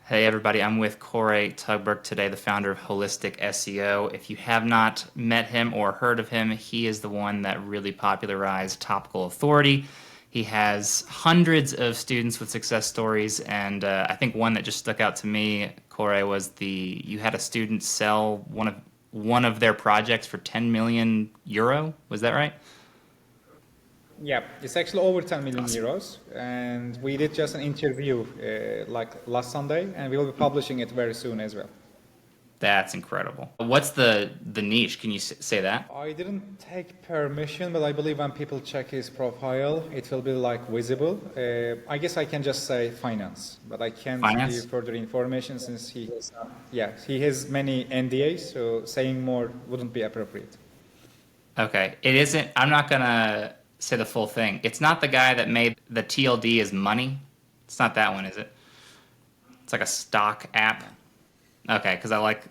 Hey everybody, I'm with Koray Tugbert today, the founder of Holistic SEO. If you have not met him or heard of him, he is the one that really popularized Topical Authority. He has hundreds of students with success stories, and I think one that just stuck out to me, Koray, was you had a student sell one of their projects for 10 million euro. Was that right? Yeah, it's actually over 10 million Awesome. euros, and we did just an interview like last Sunday, and we will be publishing it very soon as well. That's incredible. What's the niche? Can you say that? I didn't take permission, but I believe when people check his profile, it will be like visible. I guess I can just say finance, but I can't give Finance? further information since he has many NDAs, so saying more wouldn't be appropriate. Okay. It isn't, I'm not gonna say the full thing. It's not the guy that made the TLD is money. It's not that one, is it? It's like a stock app. Okay, because I like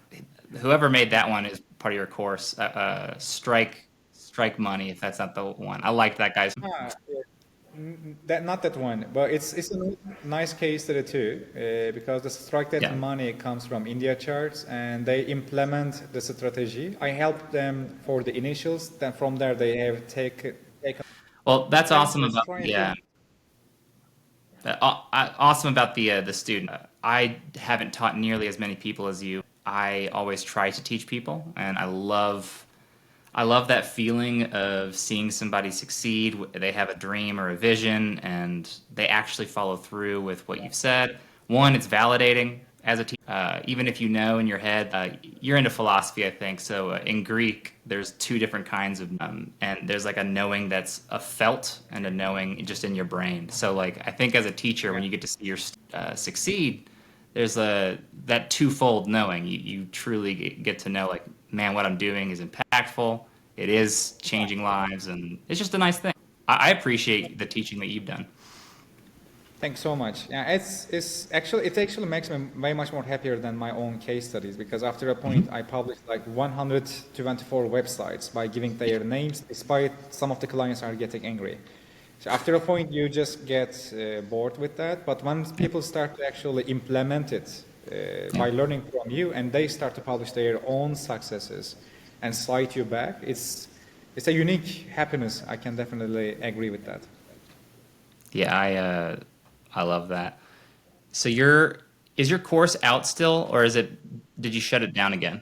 whoever made that one is part of your course. Strike money, if that's not the one. I like that guy's. Ah, yeah. That not that one, but it's a nice case study too, because the strike that Yeah. money comes from India charts, and they implement the strategy. I helped them for the initials. Then from there they have taken Well, that's steps awesome as about trying to. yeah. Awesome about the student. I haven't taught nearly as many people as you. I always try to teach people, and I love that feeling of seeing somebody succeed. They have a dream or a vision, and they actually follow through with what you've said. One, it's validating as a teacher. Even if you know in your head, you're into philosophy, I think. So in Greek, there's two different kinds of, and there's like a knowing that's a felt and a knowing just in your brain. So like I think as a teacher, Yeah. when you get to see your succeed, there's that twofold knowing. You truly get to know like, man, what I'm doing is impactful. It is changing lives, and it's just a nice thing. I appreciate the teaching that you've done. Thanks so much. Yeah, it actually makes me way much more happier than my own case studies because after a point I published like 124 websites by giving their names, despite some of the clients are getting angry. So after a point you just get bored with that, but once Yeah, people start to actually implement it yeah, by learning from you and they start to publish their own successes and cite you back, it's a unique happiness. I can definitely agree with that. yeah. I love that. So is your course out still, or did you shut it down again?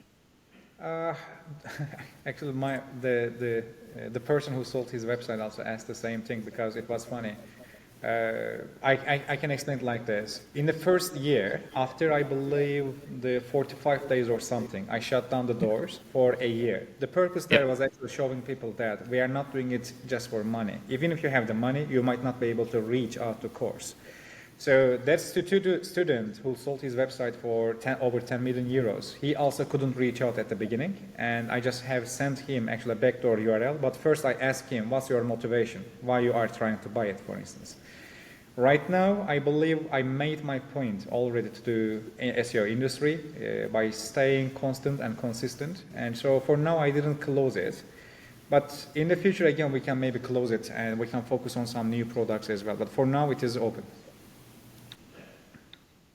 Uh, Actually, the person who sold his website also asked the same thing because it was funny. I can explain it like this. In the first year, after I believe the 45 days or something, I shut down the doors for a year. The purpose there Yep. was actually showing people that we are not doing it just for money. Even if you have the money, you might not be able to reach out to course. So that's the student who sold his website for over 10 million euros. He also couldn't reach out at the beginning, and I just have sent him actually a backdoor URL. But first, I asked him, "What's your motivation? Why you are trying to buy it, for instance?" Right now, I believe I made my point already to the SEO industry by staying constant and consistent. And so for now, I didn't close it. But in the future, again, we can maybe close it and we can focus on some new products as well. But for now, it is open.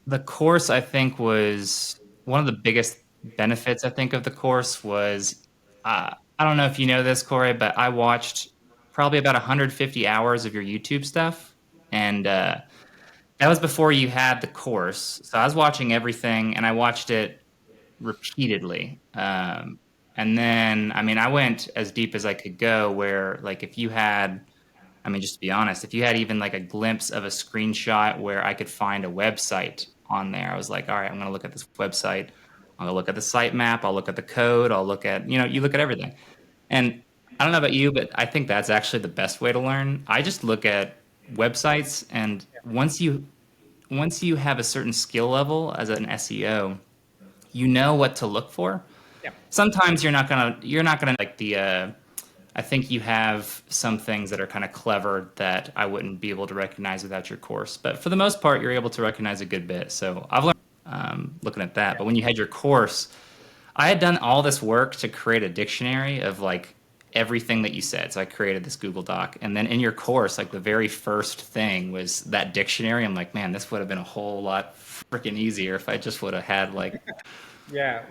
The course, I think, was one of the biggest benefits, I think, of the course was, I don't know if you know this, Corey, but I watched probably about 150 hours of your YouTube stuff. And that was before you had the course. So I was watching everything, and I watched it repeatedly. And then, I mean, I went as deep as I could go, where, like, if you had, I mean, just to be honest, if you had even like a glimpse of a screenshot where I could find a website on there, I was like, all right, I'm going to look at this website. I'll look at the sitemap. I'll look at the code. I'll look at, you look at everything. And I don't know about you, but I think that's actually the best way to learn. I just look at websites, and once you have a certain skill level as an SEO, you know what to look for. Yeah. Sometimes you're not gonna like I think you have some things that are kind of clever that I wouldn't be able to recognize without your course. But for the most part, you're able to recognize a good bit. So I've learned looking at that. But when you had your course, I had done all this work to create a dictionary of like everything that you said. So I created this Google Doc. And then in your course, like the very first thing was that dictionary. I'm like, man, this would have been a whole lot freaking easier if I just would have had like, Yeah,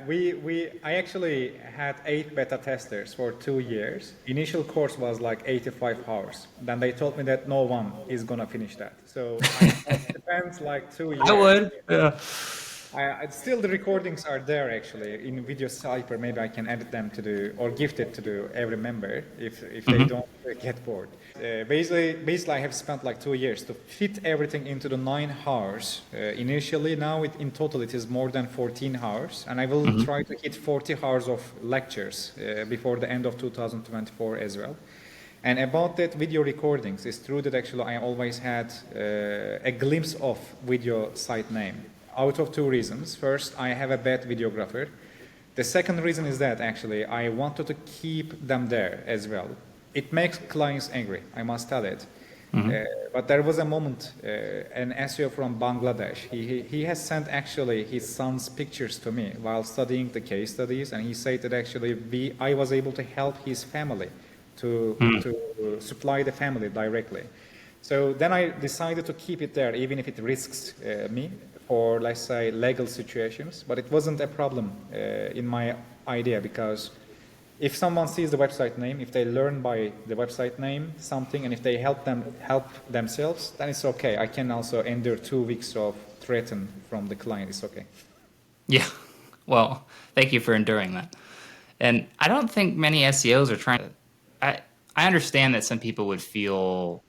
I actually had 8 beta testers for 2 years. Initial course was like 85 hours. Then they told me that no one is gonna finish that. So I spent like 2 years. I would. Yeah. Still, the recordings are there actually in Video Cypher. Maybe I can edit them to do or gift it to do every member if they don't get bored. Basically, I have spent like 2 years to fit everything into the 9 hours. Initially, now in total it is more than 14 hours, and I will try to hit 40 hours of lectures before the end of 2024 as well. And about that video recordings, it's true that actually I always had a glimpse of video site name. Out of 2 reasons. First, I have a bad videographer. The second reason is that actually I wanted to keep them there as well. It makes clients angry, I must tell it. But there was a moment, an SEO from Bangladesh, he has sent actually his son's pictures to me while studying the case studies, and he said that actually I was able to help his family to supply the family directly. So then I decided to keep it there, even if it risks me for, let's say, legal situations. But it wasn't a problem in my idea, because if someone sees the website name, if they learn by the website name something, and if they help themselves, then it's okay. I can also endure 2 weeks of threaten from the client. It's okay. Yeah. Well, thank you for enduring that. And I don't think many SEOs are trying to. I understand that some people would feel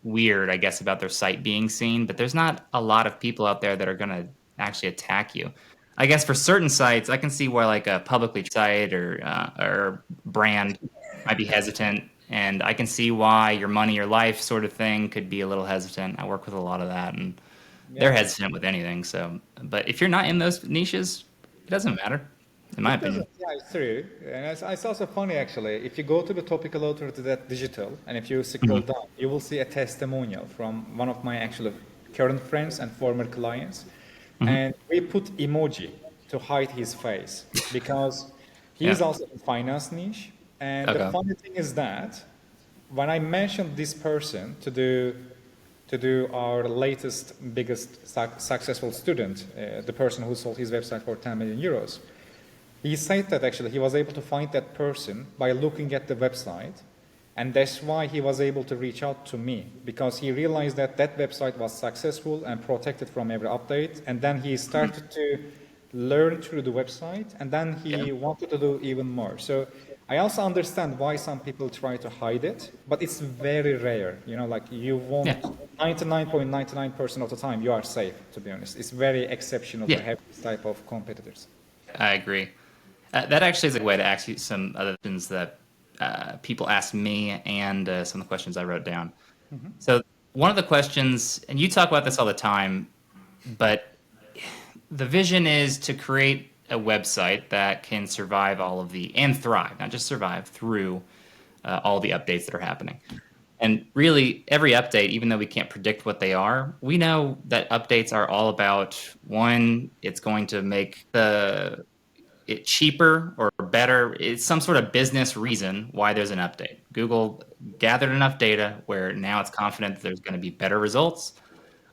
weird, I guess, about their site being seen, but there's not a lot of people out there that are going to actually attack you. I guess for certain sites, I can see where like a publicly site or brand might be hesitant, and I can see why your money, your life sort of thing could be a little hesitant. I work with a lot of that, and they're hesitant with anything. So, but if you're not in those niches, it doesn't matter, in my opinion. Yeah, it's true. And it's also funny, actually. If you go to the Topical author to that digital, and if you scroll down, you will see a testimonial from one of my actual current friends and former clients. And we put emoji to hide his face because he is also in finance niche. And the funny thing is that when I mentioned this person to do our latest, biggest successful student, the person who sold his website for 10 million euros, he said that actually he was able to find that person by looking at the website, and that's why he was able to reach out to me, because he realized that that website was successful and protected from every update, and then he started to learn through the website, and then he wanted to do even more. So I also understand why some people try to hide it, but it's very rare. You know, like you won't, 99.99% of the time you are safe, to be honest. It's very exceptional to have this type of competitors. I agree. That actually is a way to ask you some other questions that people ask me, and some of the questions I wrote down. So one of the questions, and you talk about this all the time, but the vision is to create a website that can survive and thrive, not just survive, through all the updates that are happening. And really, every update, even though we can't predict what they are, we know that updates are all about, one, it's going to make it cheaper or better. It's some sort of business reason why there's an update. Google gathered enough data where now it's confident that there's going to be better results,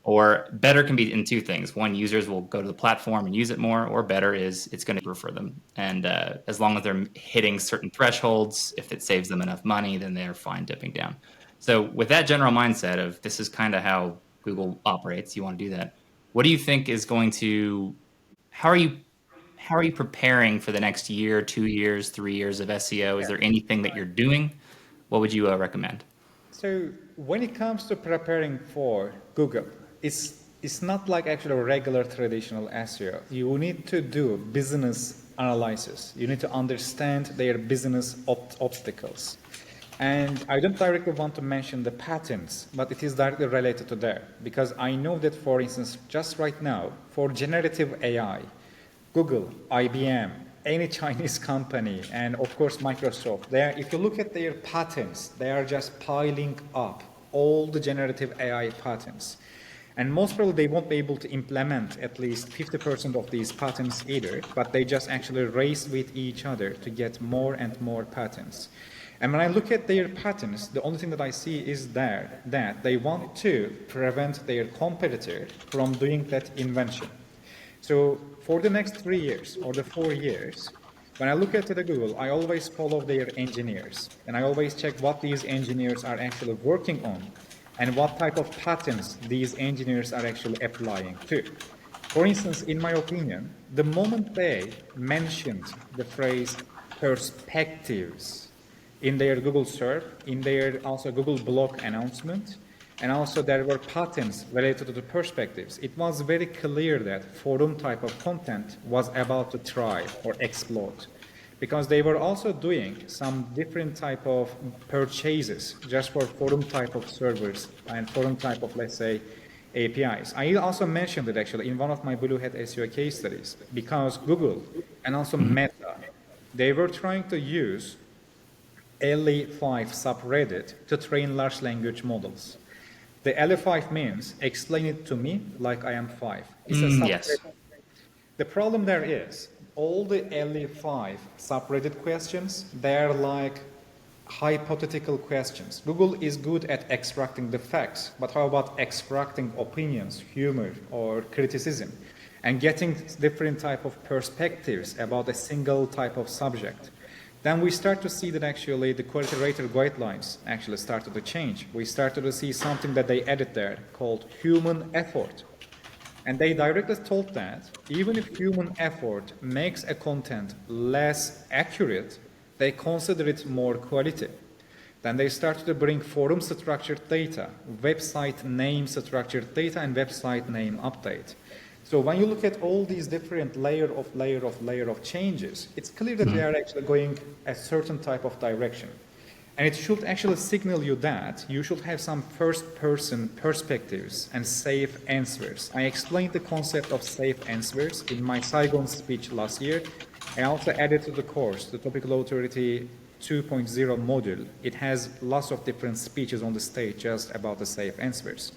or better can be in 2 things. One, users will go to the platform and use it more, or better is it's going to be better for them. And as long as they're hitting certain thresholds, if it saves them enough money, then they're fine dipping down. So with that general mindset of this is kind of how Google operates, you want to do that. What do you think is going to, how are you preparing for the next year, 2 years, 3 years of SEO? Is there anything that you're doing? What would you recommend? So when it comes to preparing for Google, it's not like actually a regular traditional SEO. You need to do business analysis. You need to understand their business obstacles. And I don't directly want to mention the patents, but it is directly related to there. Because I know that, for instance, just right now, for generative AI, Google, IBM, any Chinese company, and of course Microsoft, if you look at their patents, they are just piling up all the generative AI patents. And most probably they won't be able to implement at least 50% of these patents either, but they just actually race with each other to get more and more patents. And when I look at their patterns, the only thing that I see is that they want to prevent their competitor from doing that invention. So for the next 3 years or the 4 years, when I look at the Google, I always follow their engineers, and I always check what these engineers are actually working on and what type of patterns these engineers are actually applying to. For instance, in my opinion, the moment they mentioned the phrase perspectives in their Google search, in their also Google blog announcement, and also there were patterns related to the perspectives, it was very clear that forum type of content was about to thrive or explode, because they were also doing some different type of purchases just for forum type of servers and forum type of, let's say, APIs. I also mentioned it actually in one of my Blue Hat SEO case studies, because Google and also Meta, they were trying to use LE5 subreddit to train large language models. The LE5 means explain it to me like I am 5. It's a subreddit. Yes. The problem there is all the LE5 subreddit questions, they're like hypothetical questions. Google is good at extracting the facts, but how about extracting opinions, humor, or criticism, and getting different type of perspectives about a single type of subject? Then we start to see that actually the quality rater guidelines actually started to change. We started to see something that they added there called human effort. And they directly told that even if human effort makes a content less accurate, they consider it more quality. Then they started to bring forum structured data, website name structured data, and website name update. So when you look at all these different layer of changes, it's clear that they are actually going a certain type of direction. And it should actually signal you that you should have some first-person perspectives and safe answers. I explained the concept of safe answers in my Saigon speech last year. I also added to the course the Topical Authority 2.0 module. It has lots of different speeches on the stage just about the safe answers.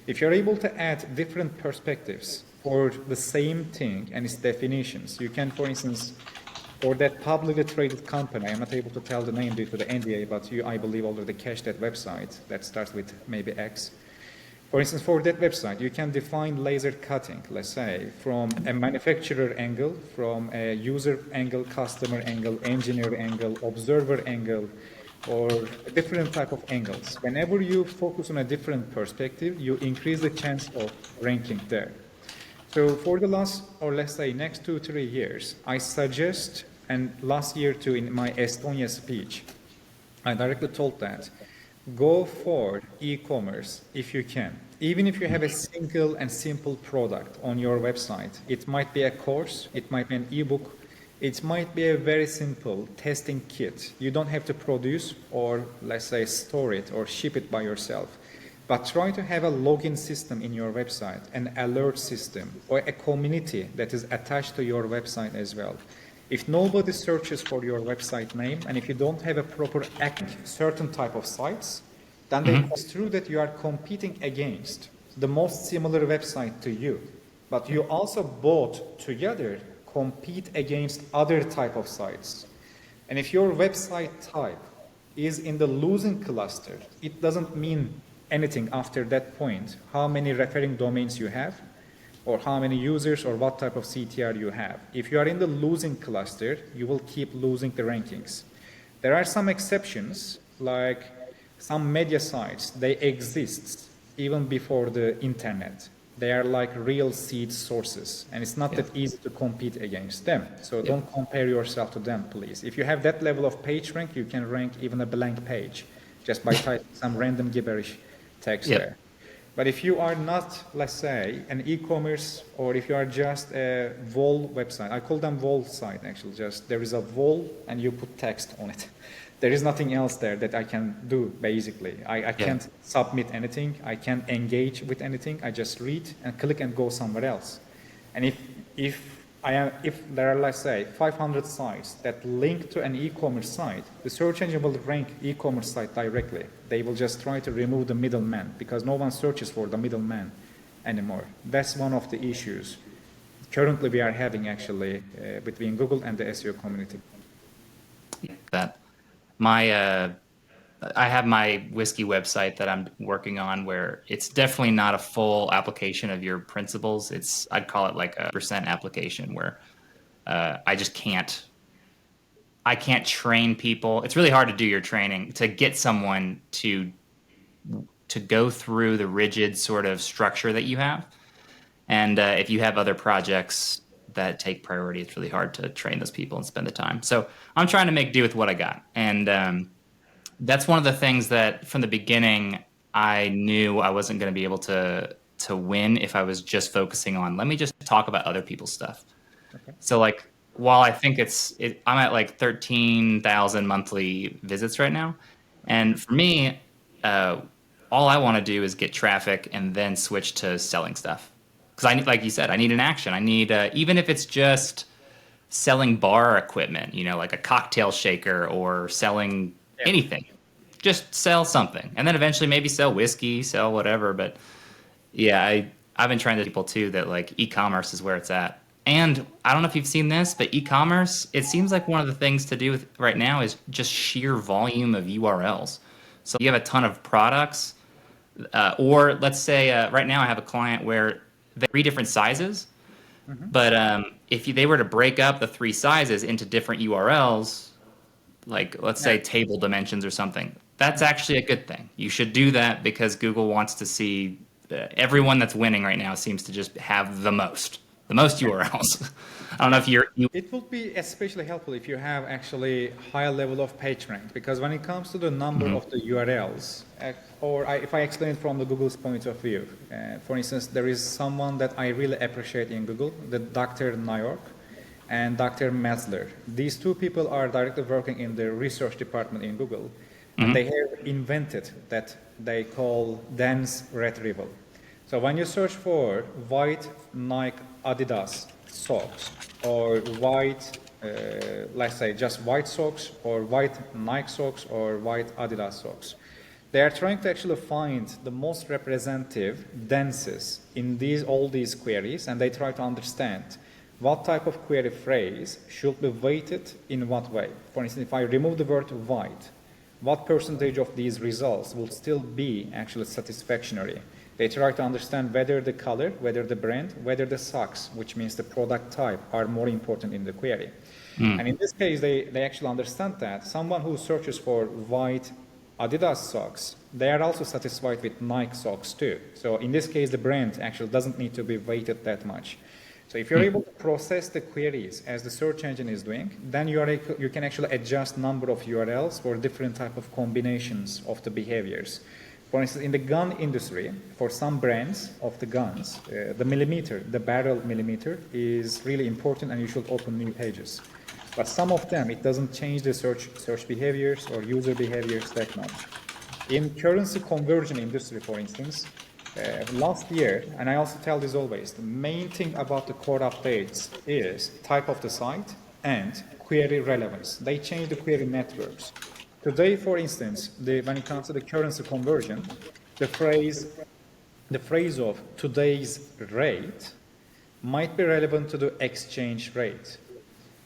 If you're able to add different perspectives for the same thing and its definitions, you can, for instance, for that publicly traded company, I'm not able to tell the name due to the NDA, but you, I believe, already cached that website that starts with maybe X. For instance, for that website, you can define laser cutting, let's say, from a manufacturer angle, from a user angle, customer angle, engineer angle, observer angle, or different type of angles. Whenever you focus on a different perspective, you increase the chance of ranking there. So for the last, or let's say next 2-3 years, I suggest, and last year too in my Estonia speech, I directly told that, go for e-commerce if you can. Even if you have a single and simple product on your website, it might be a course, it might be an ebook, it might be a very simple testing kit. You don't have to produce or, let's say, store it or ship it by yourself. But try to have a login system in your website, an alert system, or a community that is attached to your website as well. If nobody searches for your website name, and if you don't have a proper certain type of sites, then it's true that you are competing against the most similar website to you. But you also both together compete against other type of sites. And if your website type is in the losing cluster, it doesn't mean anything after that point, how many referring domains you have, or how many users or what type of CTR you have. If you are in the losing cluster, you will keep losing the rankings. There are some exceptions, like some media sites, they exist even before the internet. They are like real seed sources, and it's not that easy to compete against them. So don't compare yourself to them, please. If you have that level of page rank, you can rank even a blank page just by typing some random gibberish text there. But if you are not, let's say, an e-commerce, or if you are just a wall website, I call them wall site actually, just there is a wall and you put text on it. There is nothing else there that I can do, basically. I can't submit anything, I can't engage with anything, I just read and click and go somewhere else. And if there are, let's say, 500 sites that link to an e-commerce site, the search engine will rank e-commerce site directly. They will just try to remove the middleman because no one searches for the middleman anymore. That's one of the issues currently we are having actually between Google and the SEO community. That my I have my whiskey website that I'm working on where it's definitely not a full application of your principles. I'd call it like a percent application where I just I can't train people. It's really hard to do your training to get someone to go through the rigid sort of structure that you have. And if you have other projects that take priority, it's really hard to train those people and spend the time. So I'm trying to make do with what I got. And that's one of the things that from the beginning I knew I wasn't going to be able to win if I was just focusing on let me just talk about other people's stuff. Okay. So like while I think I'm at like 13,000 monthly visits right now, and for me, all I want to do is get traffic and then switch to selling stuff. Because like you said, I need an action. I need even if it's just selling bar equipment, like a cocktail shaker or selling Yeah. anything. Just sell something, and then eventually maybe sell whiskey, sell whatever. But yeah, I've been trying to tell people too that like e-commerce is where it's at. And I don't know if you've seen this, but e-commerce, it seems like one of the things to do with right now is just sheer volume of URLs. So you have a ton of products, or let's say right now I have a client where they're three different sizes, but if they were to break up the three sizes into different URLs, like let's say Yeah. table dimensions or something, that's actually a good thing. You should do that because Google wants to see everyone that's winning right now seems to just have the most URLs. I don't know if It would be especially helpful if you have actually higher level of page rank, because when it comes to the number of the URLs, if I explain it from the Google's point of view, for instance, there is someone that I really appreciate in Google, the Dr. Nayork and Dr. Metzler. These two people are directly working in the research department in Google, and they have invented that they call dense retrieval. So when you search for white Nike Adidas socks or white, let's say just white socks or white Nike socks or white Adidas socks, they are trying to actually find the most representative denses in all these queries, and they try to understand what type of query phrase should be weighted in what way. For instance, if I remove the word white, what percentage of these results will still be actually satisfactory? They try to understand whether the color, whether the brand, whether the socks, which means the product type, are more important in the query. And in this case, they actually understand that someone who searches for white Adidas socks, they are also satisfied with Nike socks too. So in this case, the brand actually doesn't need to be weighted that much. So if you're able to process the queries as the search engine is doing, then you can actually adjust number of URLs for different type of combinations of the behaviors. For instance, in the gun industry, for some brands of the guns, the barrel millimeter is really important, and you should open new pages. But some of them, it doesn't change the search behaviors or user behaviors that much. In currency conversion industry, for instance, last year, and I also tell this always, the main thing about the core updates is type of the site and query relevance. They change the query networks. Today, for instance, when it comes to the currency conversion, the phrase of today's rate might be relevant to the exchange rate.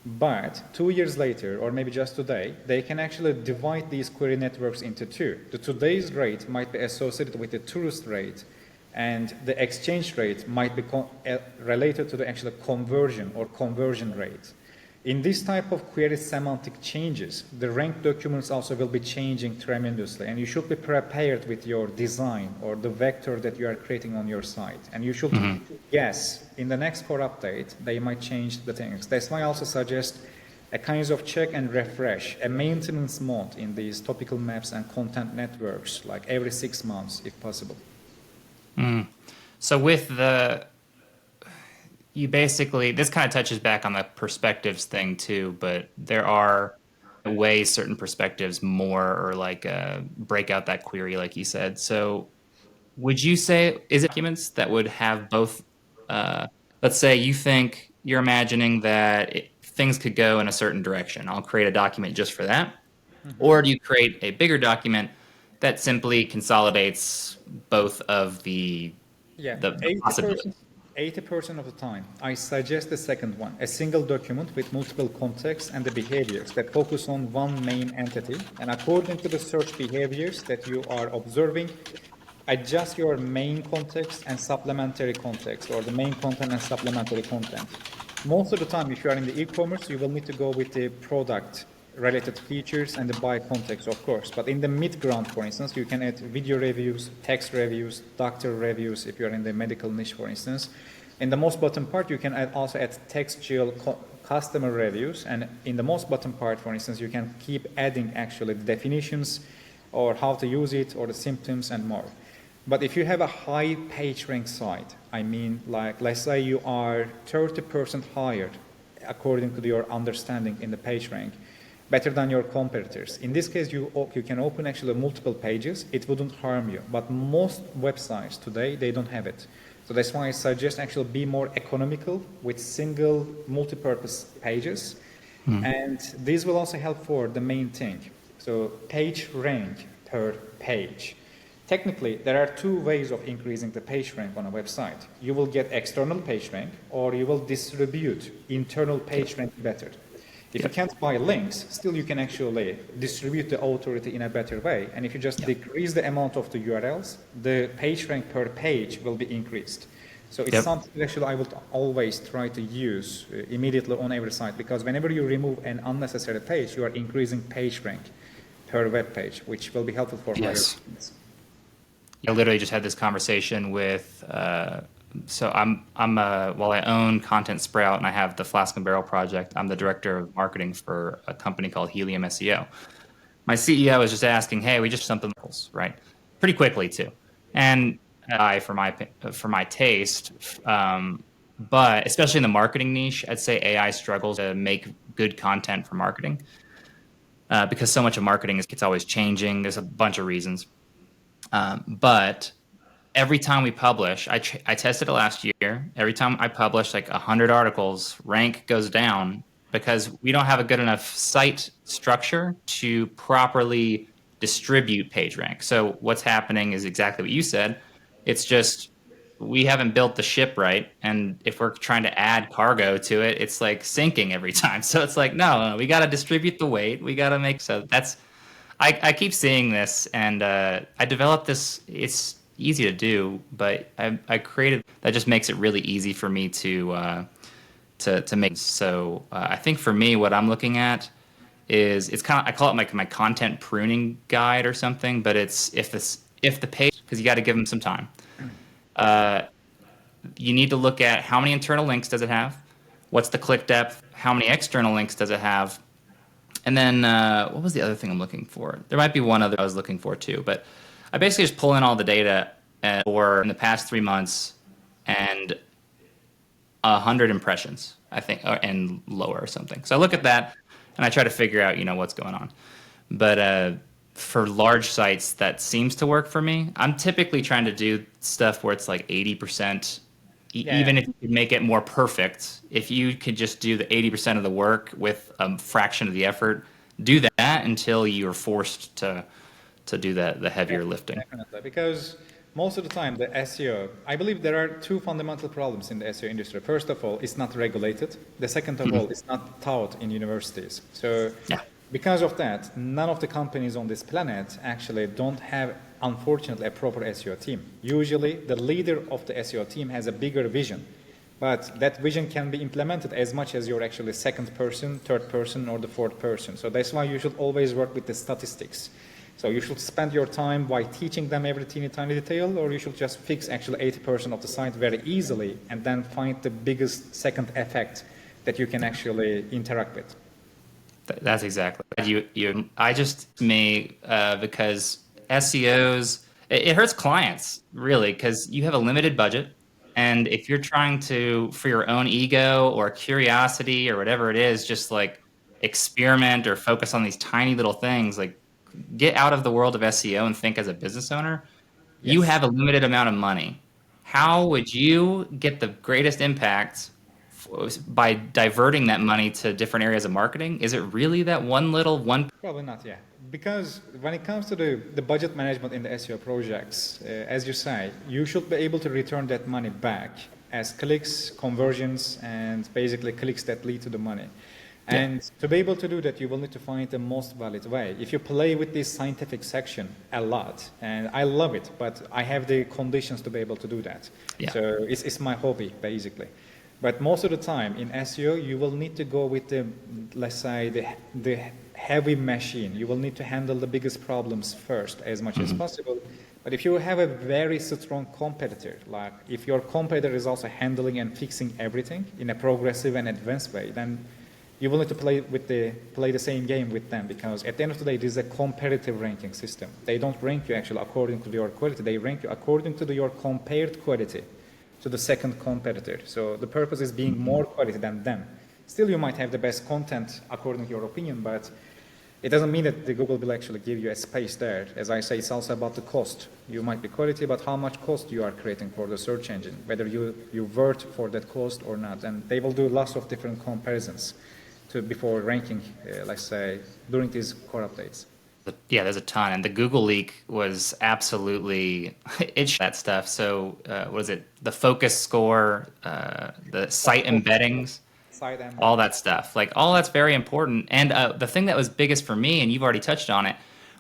But 2 years later, or maybe just today, they can actually divide these query networks into two. The today's rate might be associated with the tourist rate, and the exchange rate might be related to the actual conversion or conversion rate. In this type of query semantic changes, the ranked documents also will be changing tremendously, and you should be prepared with your design or the vector that you are creating on your site. And you should guess in the next core update, they might change the things. That's why I also suggest a kind of check and refresh, a maintenance mode in these topical maps and content networks, like every 6 months, if possible. So with you basically, this kind of touches back on the perspectives thing too, but there are ways certain perspectives more or like break out that query, like you said. So would you say, is it documents that would have both, let's say you think you're imagining that things could go in a certain direction. I'll create a document just for that. Or do you create a bigger document that simply consolidates both of the Yeah, possibilities? 80% of the time, I suggest the second one, a single document with multiple contexts and the behaviors that focus on one main entity. And according to the search behaviors that you are observing, adjust your main context and supplementary context, or the main content and supplementary content. Most of the time, if you are in the e-commerce, you will need to go with the product related features and the buy context, of course. But in the mid-ground, for instance, you can add video reviews, text reviews, doctor reviews, if you're in the medical niche, for instance. In the most bottom part, you can also add textual customer reviews. And in the most bottom part, for instance, you can keep adding actually the definitions or how to use it or the symptoms and more. But if you have a high page rank site, I mean, like, let's say you are 30% higher according to your understanding in the page rank, better than your competitors. In this case, you can open actually multiple pages. It wouldn't harm you. But most websites today, they don't have it. So that's why I suggest actually be more economical with single multi-purpose pages. And this will also help for the main thing. So page rank per page. Technically, there are two ways of increasing the page rank on a website. You will get external page rank, or you will distribute internal page rank better. If you can't buy links, still you can actually distribute the authority in a better way. And if you just decrease the amount of the URLs, the page rank per page will be increased. So it's something that actually I would always try to use immediately on every site, because whenever you remove an unnecessary page, you are increasing page rank per web page, which will be helpful for higher rankings. I literally just had this conversation with so while I own Content Sprout and I have the Flask and Barrel project, I'm the director of marketing for a company called Helium SEO. My CEO was just asking, "Hey, we just something right?" Pretty quickly too, and for my taste, but especially in the marketing niche, I'd say AI struggles to make good content for marketing because so much of marketing it's always changing. There's a bunch of reasons, but every time we publish, I tested it last year. Every time I publish like 100 articles, rank goes down because we don't have a good enough site structure to properly distribute page rank. So what's happening is exactly what you said. It's just we haven't built the ship right, and if we're trying to add cargo to it, it's like sinking every time. So it's like no, we got to distribute the weight. We got to make so that's. I keep seeing this, and I developed this. It's easy to do, but I created that just makes it really easy for me to make. So I think for me, what I'm looking at is it's kind of I call it my content pruning guide or something. But it's if the page, because you got to give them some time. You need to look at how many internal links does it have, what's the click depth, how many external links does it have, and then what was the other thing I'm looking for? There might be one other I was looking for too, but I basically just pull in all the data for in the past 3 months and 100 impressions, I think, and lower or something. So I look at that and I try to figure out, what's going on. But for large sites, that seems to work for me. I'm typically trying to do stuff where it's like 80%. Even if you could make it more perfect, if you could just do the 80% of the work with a fraction of the effort, do that until you're forced to do the heavier lifting. Definitely, because most of the time the SEO, I believe there are two fundamental problems in the SEO industry. First of all, it's not regulated. The second of all, it's not taught in universities. So because of that, none of the companies on this planet actually don't have, unfortunately, a proper SEO team. Usually, the leader of the SEO team has a bigger vision, but that vision can be implemented as much as you're actually second person, third person, or the fourth person. So that's why you should always work with the statistics. So you should spend your time by teaching them every teeny tiny detail, or you should just fix actually 80% of the site very easily and then find the biggest second effect that you can actually interact with. That's exactly because SEOs, it hurts clients really because you have a limited budget, and if you're trying to, for your own ego or curiosity or whatever it is, just like experiment or focus on these tiny little things, like get out of the world of SEO and think as a business owner. You have a limited amount of money. How would you get the greatest impact by diverting that money to different areas of marketing? Is it really that one? Probably not, yeah. Because when it comes to the budget management in the SEO projects, as you say, you should be able to return that money back as clicks, conversions, and basically clicks that lead to the money. Yeah. And to be able to do that, you will need to find the most valid way. If you play with this scientific section a lot, and I love it, but I have the conditions to be able to do that. Yeah. So it's my hobby, basically. But most of the time in SEO, you will need to go with the, let's say, the heavy machine. You will need to handle the biggest problems first as much as possible. But if you have a very strong competitor, like if your competitor is also handling and fixing everything in a progressive and advanced way, then you will need to play the same game with them, because at the end of the day, this is a competitive ranking system. They don't rank you actually according to your quality. They rank you according to your compared quality to the second competitor. So the purpose is being more quality than them. Still, you might have the best content according to your opinion, but it doesn't mean that the Google will actually give you a space there. As I say, it's also about the cost. You might be quality, but how much cost you are creating for the search engine, whether you worth for that cost or not. And they will do lots of different comparisons before ranking, let's say, during these core updates. Yeah, there's a ton, and the Google leak was absolutely it that stuff. So, what was it? The focus score, the site embeddings, all that stuff. Like all that's very important. And the thing that was biggest for me, and you've already touched on it,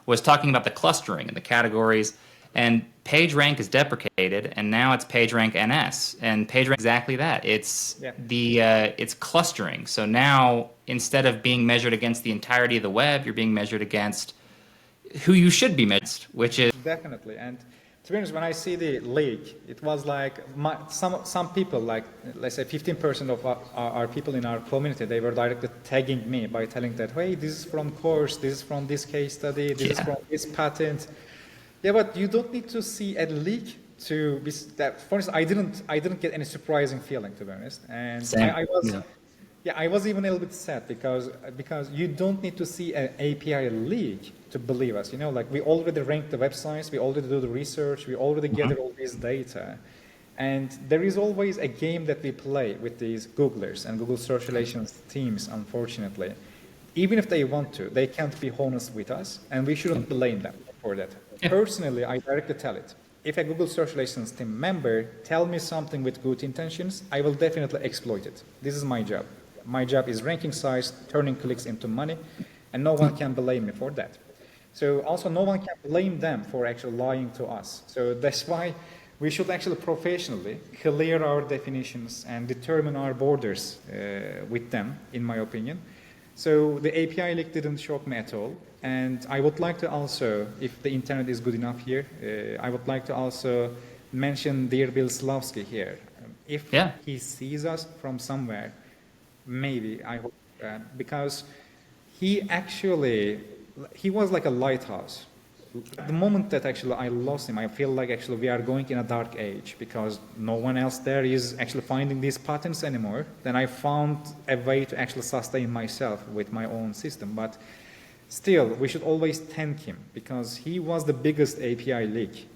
was talking about the clustering and the categories. And PageRank is deprecated, and now it's PageRank NS. And PageRank exactly that. It's it's clustering. So now instead of being measured against the entirety of the web, you're being measured against who you should be measured, which is definitely. And to be honest, when I see the leak, it was like some people, like let's say 15% of our people in our community, they were directly tagging me by telling that, hey, this is from course, this is from this case study, this is from this patent. Yeah, but you don't need to see a leak to be that. For instance, I didn't get any surprising feeling, to be honest, and I was even a little bit sad because you don't need to see an API leak to believe us. You know, like we already ranked the websites, we already do the research, we already gather all this data, and there is always a game that we play with these Googlers and Google Search Relations teams. Unfortunately, even if they want to, they can't be honest with us, and we shouldn't blame them for that. Personally, I directly tell it. If a Google Search Relations team member tell me something with good intentions, I will definitely exploit it. This is my job. My job is ranking size, turning clicks into money, and no one can blame me for that. So also no one can blame them for actually lying to us. So that's why we should actually professionally clear our definitions and determine our borders with them, in my opinion. So the API leak didn't shock me at all. And I would like to also, if the internet is good enough here, I would like to also mention dear Bill Slawski here. If he sees us from somewhere, maybe, I hope, because he was like a lighthouse. The moment that actually I lost him, I feel like actually we are going in a dark age because no one else there is actually finding these patterns anymore. Then I found a way to actually sustain myself with my own system. But still, we should always thank him because he was the biggest API leak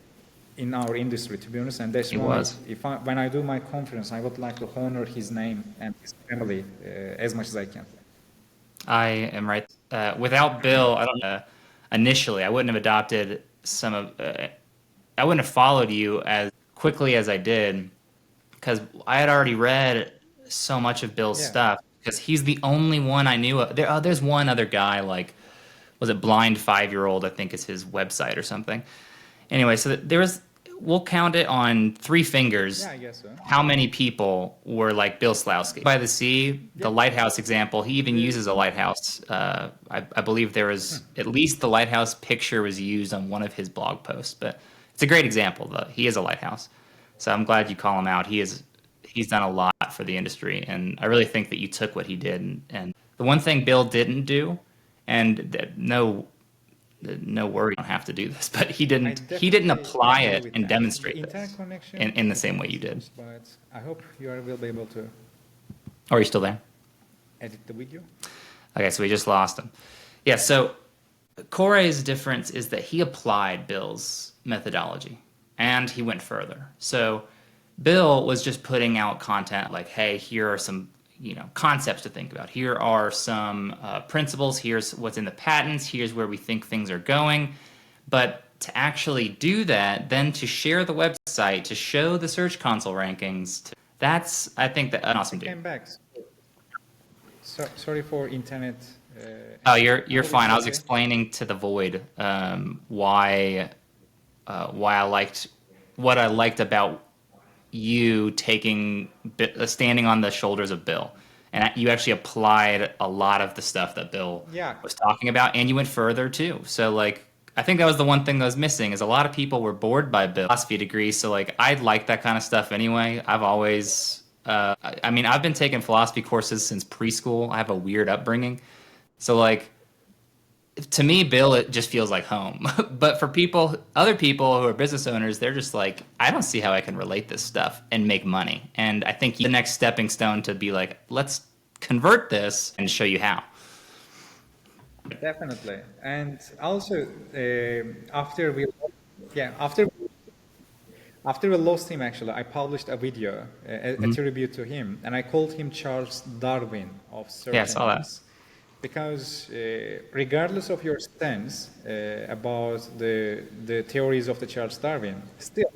in our industry, to be honest. And that's why when I do my conference, I would like to honor his name and his family as much as I can. I am right. Without Bill, I don't know. Initially, I wouldn't have adopted I wouldn't have followed you as quickly as I did because I had already read so much of Bill's stuff because he's the only one I knew of. There's one other guy, like, was it Blind 5-Year-Old, I think is his website or something. Anyway, so we'll count it on 3 fingers. Yeah, I guess so. How many people were like Bill Slawski? By the Sea, the lighthouse example, he even uses a lighthouse. I believe there was at least the lighthouse picture was used on one of his blog posts, but it's a great example. He is a lighthouse. So I'm glad you call him out. He's done a lot for the industry, and I really think that you took what he did. And the one thing Bill didn't do, and no worry, you don't have to do this, but he didn't apply it and demonstrate this in the same way you did. But I hope you will be able to. Are you still there? Edit the video. Okay, so we just lost him. Yeah, so Koray's difference is that he applied Bill's methodology and he went further. So Bill was just putting out content like, hey, here are some concepts to think about. Here are some principles. Here's what's in the patents. Here's where we think things are going. But to actually do that, then to share the website, to show the Search Console rankings, That's, I think, an awesome Came dude. back. Sorry for internet. Oh, And you're everything fine. I was okay? explaining to the void why I liked what I liked about you standing on the shoulders of Bill, and you actually applied a lot of the stuff that Bill Yeah, was talking about, and you went further too. So like, I think that was the one thing that was missing is a lot of people were bored by Bill's philosophy degree. So like, I like that kind of stuff anyway. I've always, I mean, I've been taking philosophy courses since preschool. I have a weird upbringing, so like to me, Bill, it just feels like home. But for other people who are business owners, they're just like, I don't see how I can relate this stuff and make money. And I think the next stepping stone to be like, let's convert this and show you how. definitely. And also, after we, yeah, after we lost him, actually, I published a video, a Mhm. tribute to him, and I called him Charles Darwin of Yeah, I search saw that. engines, because regardless of your stance about the theories of the Charles Darwin, still,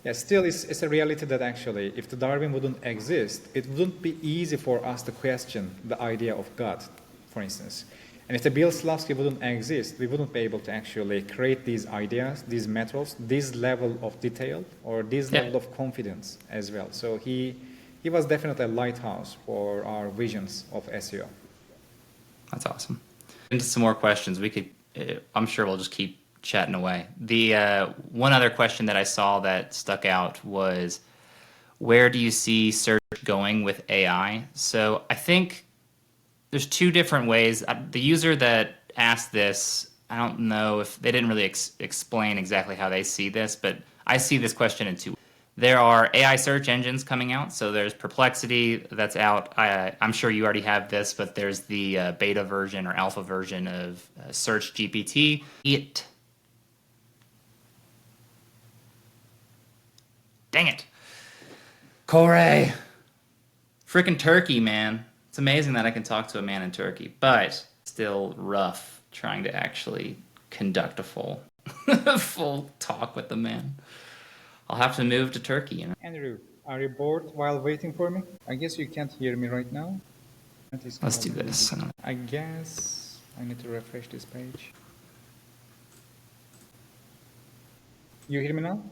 yeah, still it's a reality that actually, if the Darwin wouldn't exist, it wouldn't be easy for us to question the idea of God, for instance. And if the Bill Slawski wouldn't exist, we wouldn't be able to actually create these ideas, these methods, this level of detail, or this Yeah, level of confidence as well. So he was definitely a lighthouse for our visions of SEO. that's awesome. Into some more questions. I'm sure we'll just keep chatting away. The one other question that I saw that stuck out was, where do you see search going with AI? So I think there's two different ways. The user that asked this, I don't know if they didn't really explain exactly how they see this, but I see this question in two. There are AI search engines coming out. So there's Perplexity that's out. I'm sure you already have this, but there's the beta version or alpha version of Search GPT. Dang it. Koray. Freaking Turkey, man. It's amazing that I can talk to a man in Turkey, but still rough trying to actually conduct a full full talk with the man. I'll have to move to Turkey, you know. Andrew, are you bored while waiting for me? I guess you can't hear me right now. It is Let's do called this. I guess I need to refresh this page. You hear me now?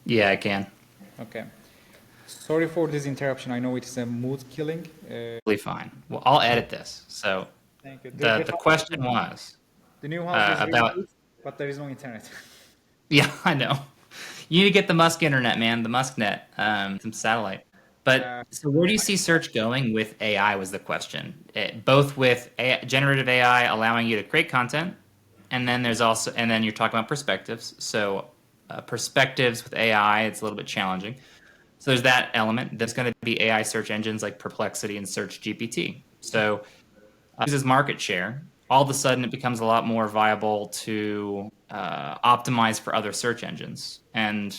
Yeah, I can. Okay. Sorry for this interruption. I know it's a mood killing. Totally fine. Well, I'll edit this. So Thank you. the question was The new house is really about good, but there is no internet. yeah, I know. You need to get the Musk internet, man, the Musknet, some satellite. But so where do you see search going with AI was the question. Both with generative AI allowing you to create content, and then you're talking about perspectives. So perspectives with AI, it's a little bit challenging. So there's that element. There's going to be AI search engines like Perplexity and Search GPT. So uses market share. All of a sudden, it becomes a lot more viable to optimize for other search engines. And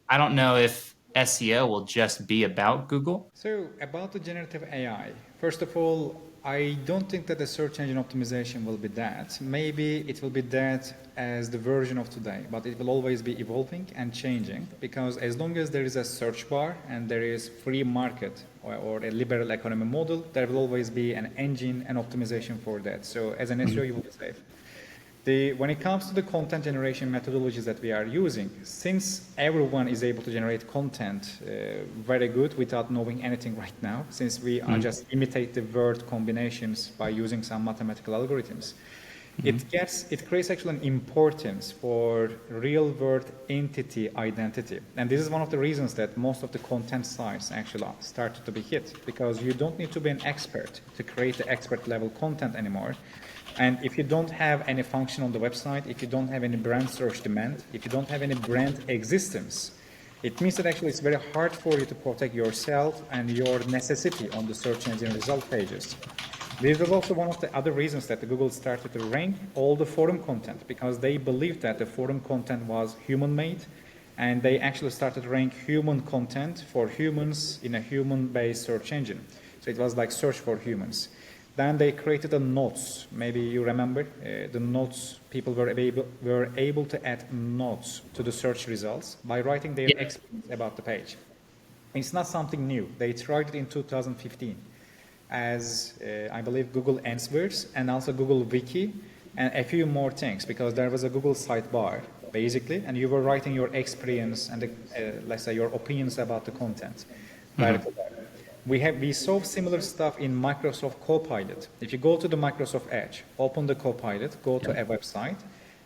I don't know if SEO will just be about Google. So about the generative AI, first of all, I don't think that the search engine optimization will be that. Maybe it will be that as the version of today, but it will always be evolving and changing, because as long as there is a search bar and there is free market or a liberal economy model, there will always be an engine and optimization for that. So as an SEO, you will be safe. When it comes to the content generation methodologies that we are using, since everyone is able to generate content very good without knowing anything right now, since we are just imitate the word combinations by using some mathematical algorithms, it creates actually an importance for real world entity identity. And this is one of the reasons that most of the content sites actually started to be hit, because you don't need to be an expert to create the expert level content anymore. And if you don't have any function on the website, if you don't have any brand search demand, if you don't have any brand existence, it means that actually it's very hard for you to protect yourself and your necessity on the search engine result pages. This is also one of the other reasons that Google started to rank all the forum content, because they believed that the forum content was human-made, and they actually started to rank human content for humans in a human-based search engine. So it was like search for humans. Then they created the notes. Maybe you remember the notes. People were able to add notes to the search results by writing their Yeah. experience about the page. It's not something new. They tried it in 2015 as I believe Google Answers and also Google Wiki and a few more things, because there was a Google sidebar basically, and you were writing your experience and let's say your opinions about the content directly there. We saw similar stuff in Microsoft Copilot. If you go to the Microsoft Edge, open the Copilot, go to a website,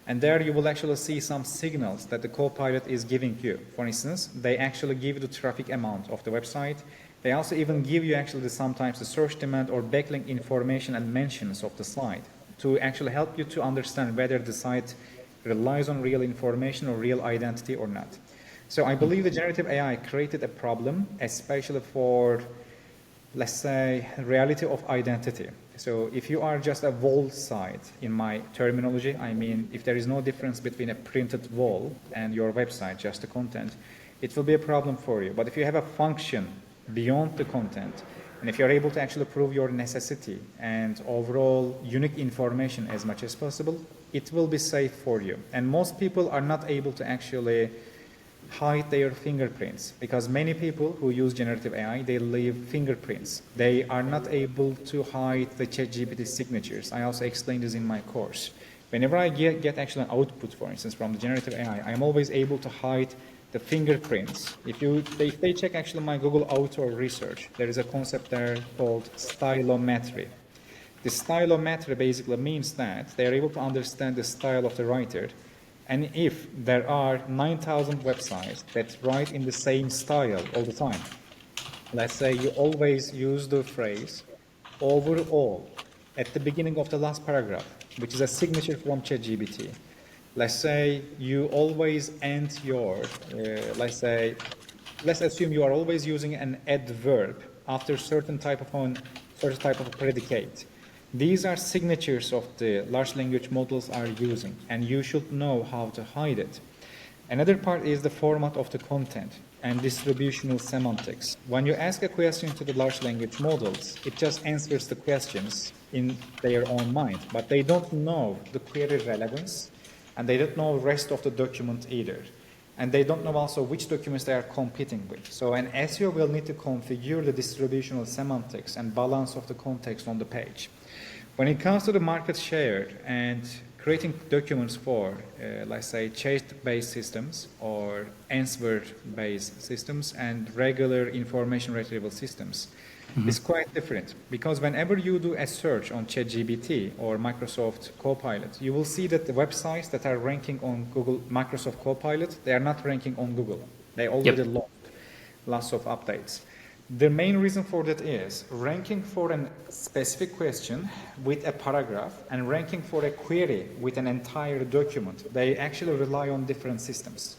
and there you will actually see some signals that the Copilot is giving you. For instance, they actually give you the traffic amount of the website. They also even give you actually sometimes the search demand or backlink information and mentions of the site to actually help you to understand whether the site relies on real information or real identity or not. So I believe the generative AI created a problem, especially for, let's say, reality of identity. So if you are just a wall site, in my terminology, I mean, if there is no difference between a printed wall and your website, just the content, it will be a problem for you. But if you have a function beyond the content, and if you're able to actually prove your necessity and overall unique information as much as possible, it will be safe for you. And most people are not able to actually hide their fingerprints, because many people who use generative AI, they leave fingerprints. They are not able to hide the ChatGPT signatures. I also explained this in my course. Whenever I get actually an output, for instance, from the generative AI, I'm always able to hide the fingerprints. If they check actually my Google Auto research, there is a concept there called stylometry. The stylometry basically means that they are able to understand the style of the writer. And if there are 9,000 websites that write in the same style all the time, let's say you always use the phrase overall at the beginning of the last paragraph, which is a signature from ChatGPT. Let's say you always end your, let's assume you are always using an adverb after certain type of predicate. These are signatures of the large language models are using, and you should know how to hide it. Another part is the format of the content and distributional semantics. When you ask a question to the large language models, it just answers the questions in their own mind, but they don't know the query relevance, and they don't know the rest of the document either. And they don't know also which documents they are competing with. So an SEO will need to configure the distributional semantics and balance of the context on the page. When it comes to the market share and creating documents for, let's say, chat-based systems or answer-based systems and regular information retrieval systems, it's quite different, because whenever you do a search on ChatGPT or Microsoft Copilot, you will see that the websites that are ranking on Google Microsoft Copilot, they are not ranking on Google. They already lost lots of updates. The main reason for that is ranking for a specific question with a paragraph and ranking for a query with an entire document. They actually rely on different systems.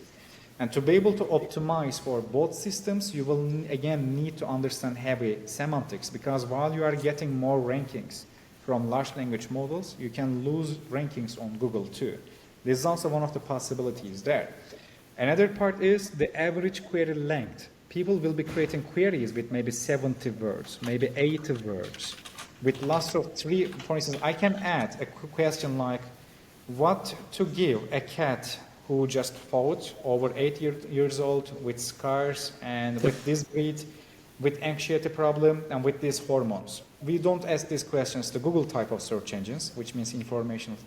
And to be able to optimize for both systems, you will again need to understand heavy semantics, because while you are getting more rankings from large language models, you can lose rankings on Google too. This is also one of the possibilities there. Another part is the average query length. People will be creating queries with maybe 70 words, maybe 80 words, with lots of for instance, I can add a question like, what to give a cat who just fought, over 8 years old, with scars and with this breed, with anxiety problem and with these hormones. We don't ask these questions to Google type of search engines, which means information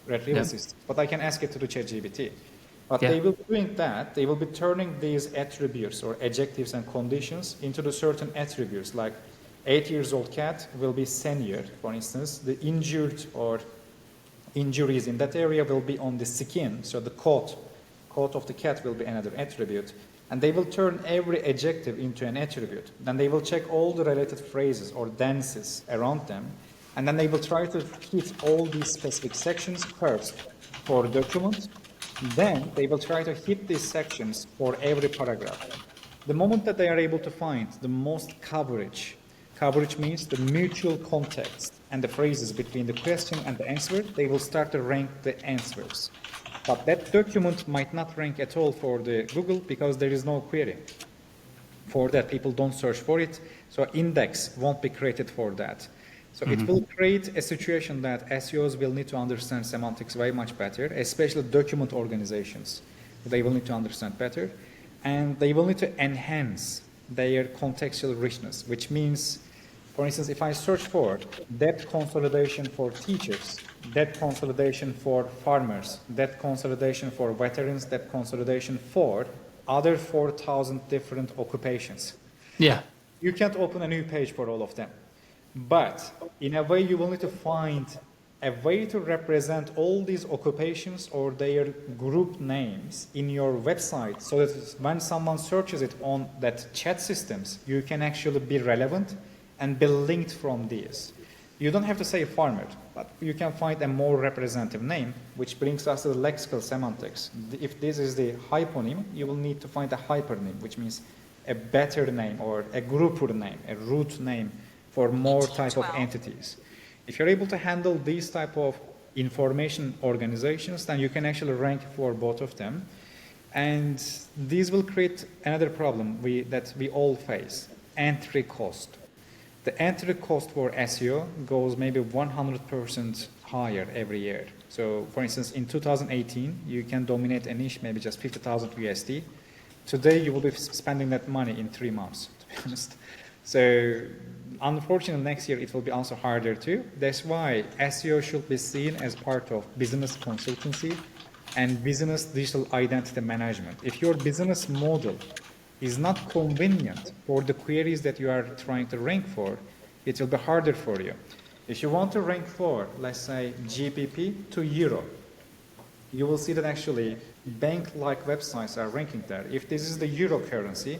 retrieval systems, but I can ask it to the ChatGPT. But they will be doing that, they will be turning these attributes or adjectives and conditions into the certain attributes, like 8 years old cat will be senior, for instance, the injured or injuries in that area will be on the skin, so the coat of the cat will be another attribute, and they will turn every adjective into an attribute. Then they will check all the related phrases or dances around them, and then they will try to hit all these specific sections first for the document. Then they will try to hit these sections for every paragraph. The moment that they are able to find the most coverage means the mutual context and the phrases between the question and the answer, they will start to rank the answers. But that document might not rank at all for the Google, because there is no query. For that, people don't search for it, so index won't be created for that. So it will create a situation that SEOs will need to understand semantics very much better, especially document organizations. They will need to understand better, and they will need to enhance their contextual richness, which means, for instance, if I search for debt consolidation for teachers, debt consolidation for farmers, debt consolidation for veterans, debt consolidation for other 4,000 different occupations. Yeah. You can't open a new page for all of them. But in a way, you will need to find a way to represent all these occupations or their group names in your website so that when someone searches it on that chat systems, you can actually be relevant and be linked from these. You don't have to say farmer, but you can find a more representative name, which brings us to the lexical semantics. If this is the hyponym, you will need to find a hypernym, which means a better name or a grouper name, a root name for more type of entities. If you're able to handle these type of information organizations, then you can actually rank for both of them. And these will create another problem that we all face, entry cost. The entry cost for SEO goes maybe 100% higher every year. So for instance, in 2018, you can dominate a niche, maybe just 50,000 USD. Today, you will be spending that money in 3 months, to be honest. So unfortunately, next year, it will be also harder too. That's why SEO should be seen as part of business consultancy and business digital identity management. If your business model is not convenient for the queries that you are trying to rank for, it will be harder for you. If you want to rank for, let's say, GBP to Euro, you will see that actually bank-like websites are ranking there. If this is the Euro currency,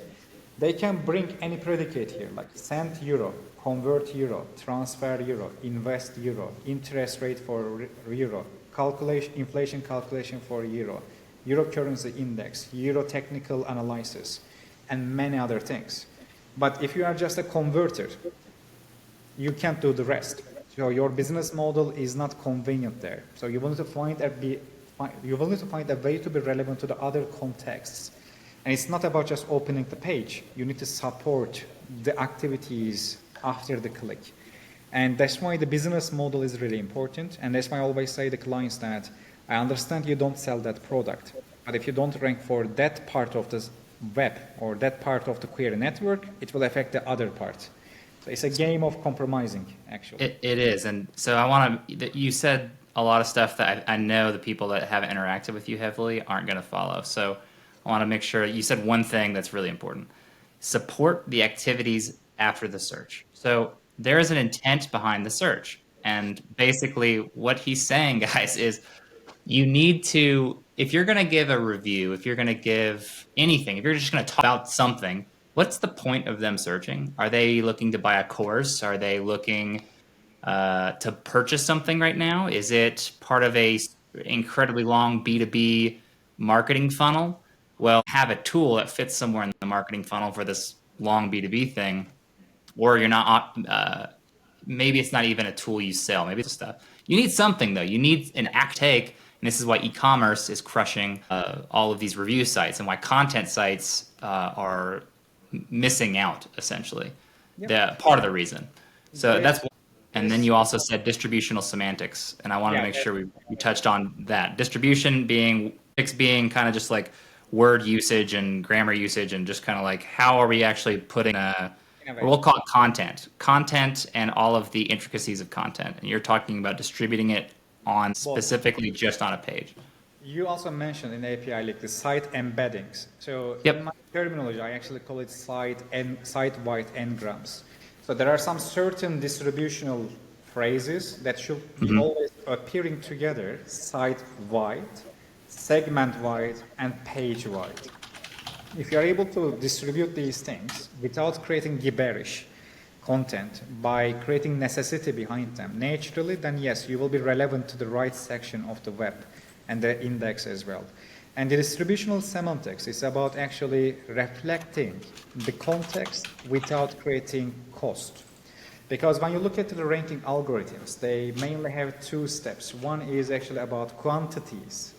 they can bring any predicate here, like send Euro, convert Euro, transfer Euro, invest Euro, interest rate for Euro, inflation calculation for Euro, Euro currency index, Euro technical analysis, and many other things. But if you are just a converter, you can't do the rest. So your business model is not convenient there. So you want to find a way to be relevant to the other contexts. And it's not about just opening the page. You need to support the activities after the click. And that's why the business model is really important. And that's why I always say to clients that I understand you don't sell that product, but if you don't rank for that part of the web or that part of the query network, it will affect the other part. So it's a game of compromising, actually. It is. And so I want to, you said a lot of stuff that I know the people that haven't interacted with you heavily aren't going to follow. So I want to make sure you said one thing that's really important. Support the activities after the search. So there is an intent behind the search. And basically what he's saying, guys, is you need to, if you're going to give a review, if you're going to give anything, if you're just going to talk about something, what's the point of them searching? Are they looking to buy a course? Are they looking to purchase something right now? Is it part of a incredibly long B2B marketing funnel? Well, have a tool that fits somewhere in the marketing funnel for this long B2B thing, or you're not, maybe it's not even a tool you sell. Maybe it's stuff. You need something though. You need an act take. And this is why e-commerce is crushing all of these review sites and why content sites are missing out, essentially. Yep. Part of the reason. So that's one. And then you also said distributional semantics, and I wanted to make sure we touched on that. Distribution being kind of just like word usage and grammar usage, and just kind of like how are we actually putting we'll call it content and all of the intricacies of content. And you're talking about distributing it on specifically just on a page. You also mentioned in API like the site embeddings. So in my terminology, I actually call it site-wide n-grams. So there are some certain distributional phrases that should be always appearing together, site-wide, segment-wide, and page-wide. If you're able to distribute these things without creating gibberish content, by creating necessity behind them naturally, then yes, you will be relevant to the right section of the web and the index as well. And the distributional semantics is about actually reflecting the context without creating cost. Because when you look at the ranking algorithms, they mainly have two steps. One is actually about quantities.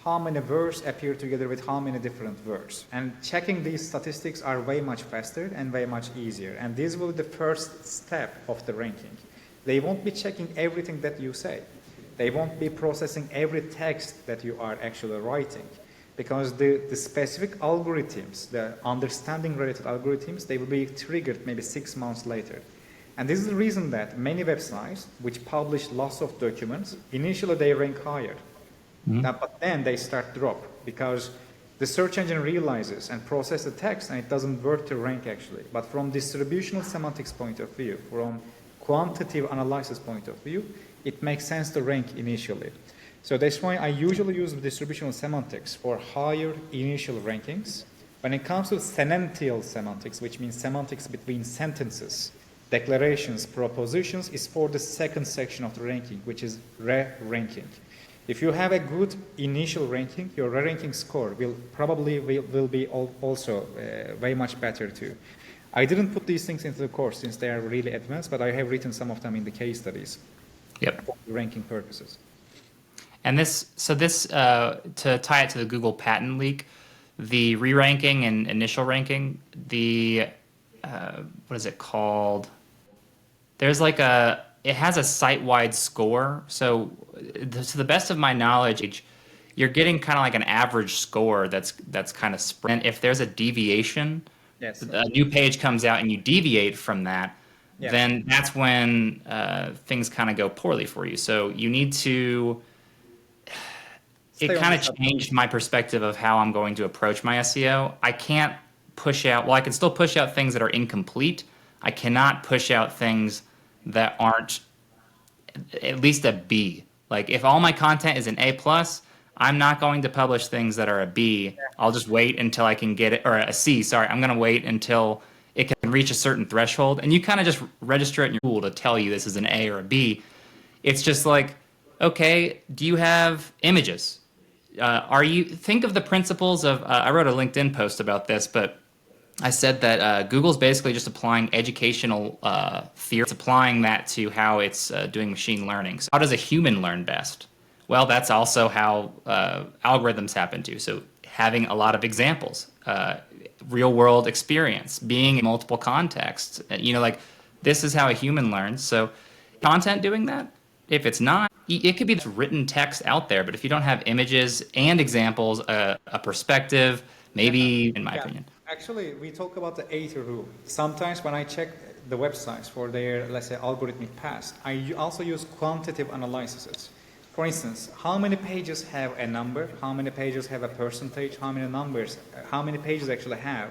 How many words appear together with how many different words. And checking these statistics are way much faster and way much easier. And this will be the first step of the ranking. They won't be checking everything that you say. They won't be processing every text that you are actually writing. because the specific algorithms, the understanding related algorithms, they will be triggered maybe 6 months later. And this is the reason that many websites which publish lots of documents, initially they rank higher. But then they start drop because the search engine realizes and processes the text and it doesn't work to rank actually. But from distributional semantics point of view, from quantitative analysis point of view, it makes sense to rank initially. So that's why I usually use distributional semantics for higher initial rankings. When it comes to sentential semantics, which means semantics between sentences, declarations, propositions, is for the second section of the ranking, which is re-ranking. If you have a good initial ranking, your re-ranking score will probably be also way much better too. I didn't put these things into the course since they are really advanced, but I have written some of them in the case studies for ranking purposes. And this to tie it to the Google patent leak, the re-ranking and initial ranking, the what is it called? There's like it has a site-wide score. So to the best of my knowledge, you're getting kind of like an average score that's kind of spread. And if there's a deviation, yes, a new page comes out and you deviate from that, yes, then that's when things kind of go poorly for you. So you need to. It kind of changed my perspective of how I'm going to approach my SEO. I can't push out, well, I can still push out things that are incomplete. I cannot push out things that aren't at least a B. Like if all my content is an A+, I'm not going to publish things that are a B. I'll just wait until I can get it, or a C, sorry. I'm going to wait until it can reach a certain threshold. And you kind of just register it in your tool to tell you this is an A or a B. It's just like, okay, do you have images? Think of the principles of, I wrote a LinkedIn post about this, but I said that Google's basically just applying educational theory. It's applying that to how it's doing machine learning. So how does a human learn best? Well, that's also how algorithms happen too. So having a lot of examples, real world experience, being in multiple contexts, like this is how a human learns. So content doing that, if it's not, it could be this written text out there, but if you don't have images and examples, a perspective, maybe, in my opinion. Actually, we talk about the 80 rule. Sometimes when I check the websites for their, let's say, algorithmic past, I also use quantitative analyses. For instance, how many pages have a number? How many pages have a percentage? How many pages actually have?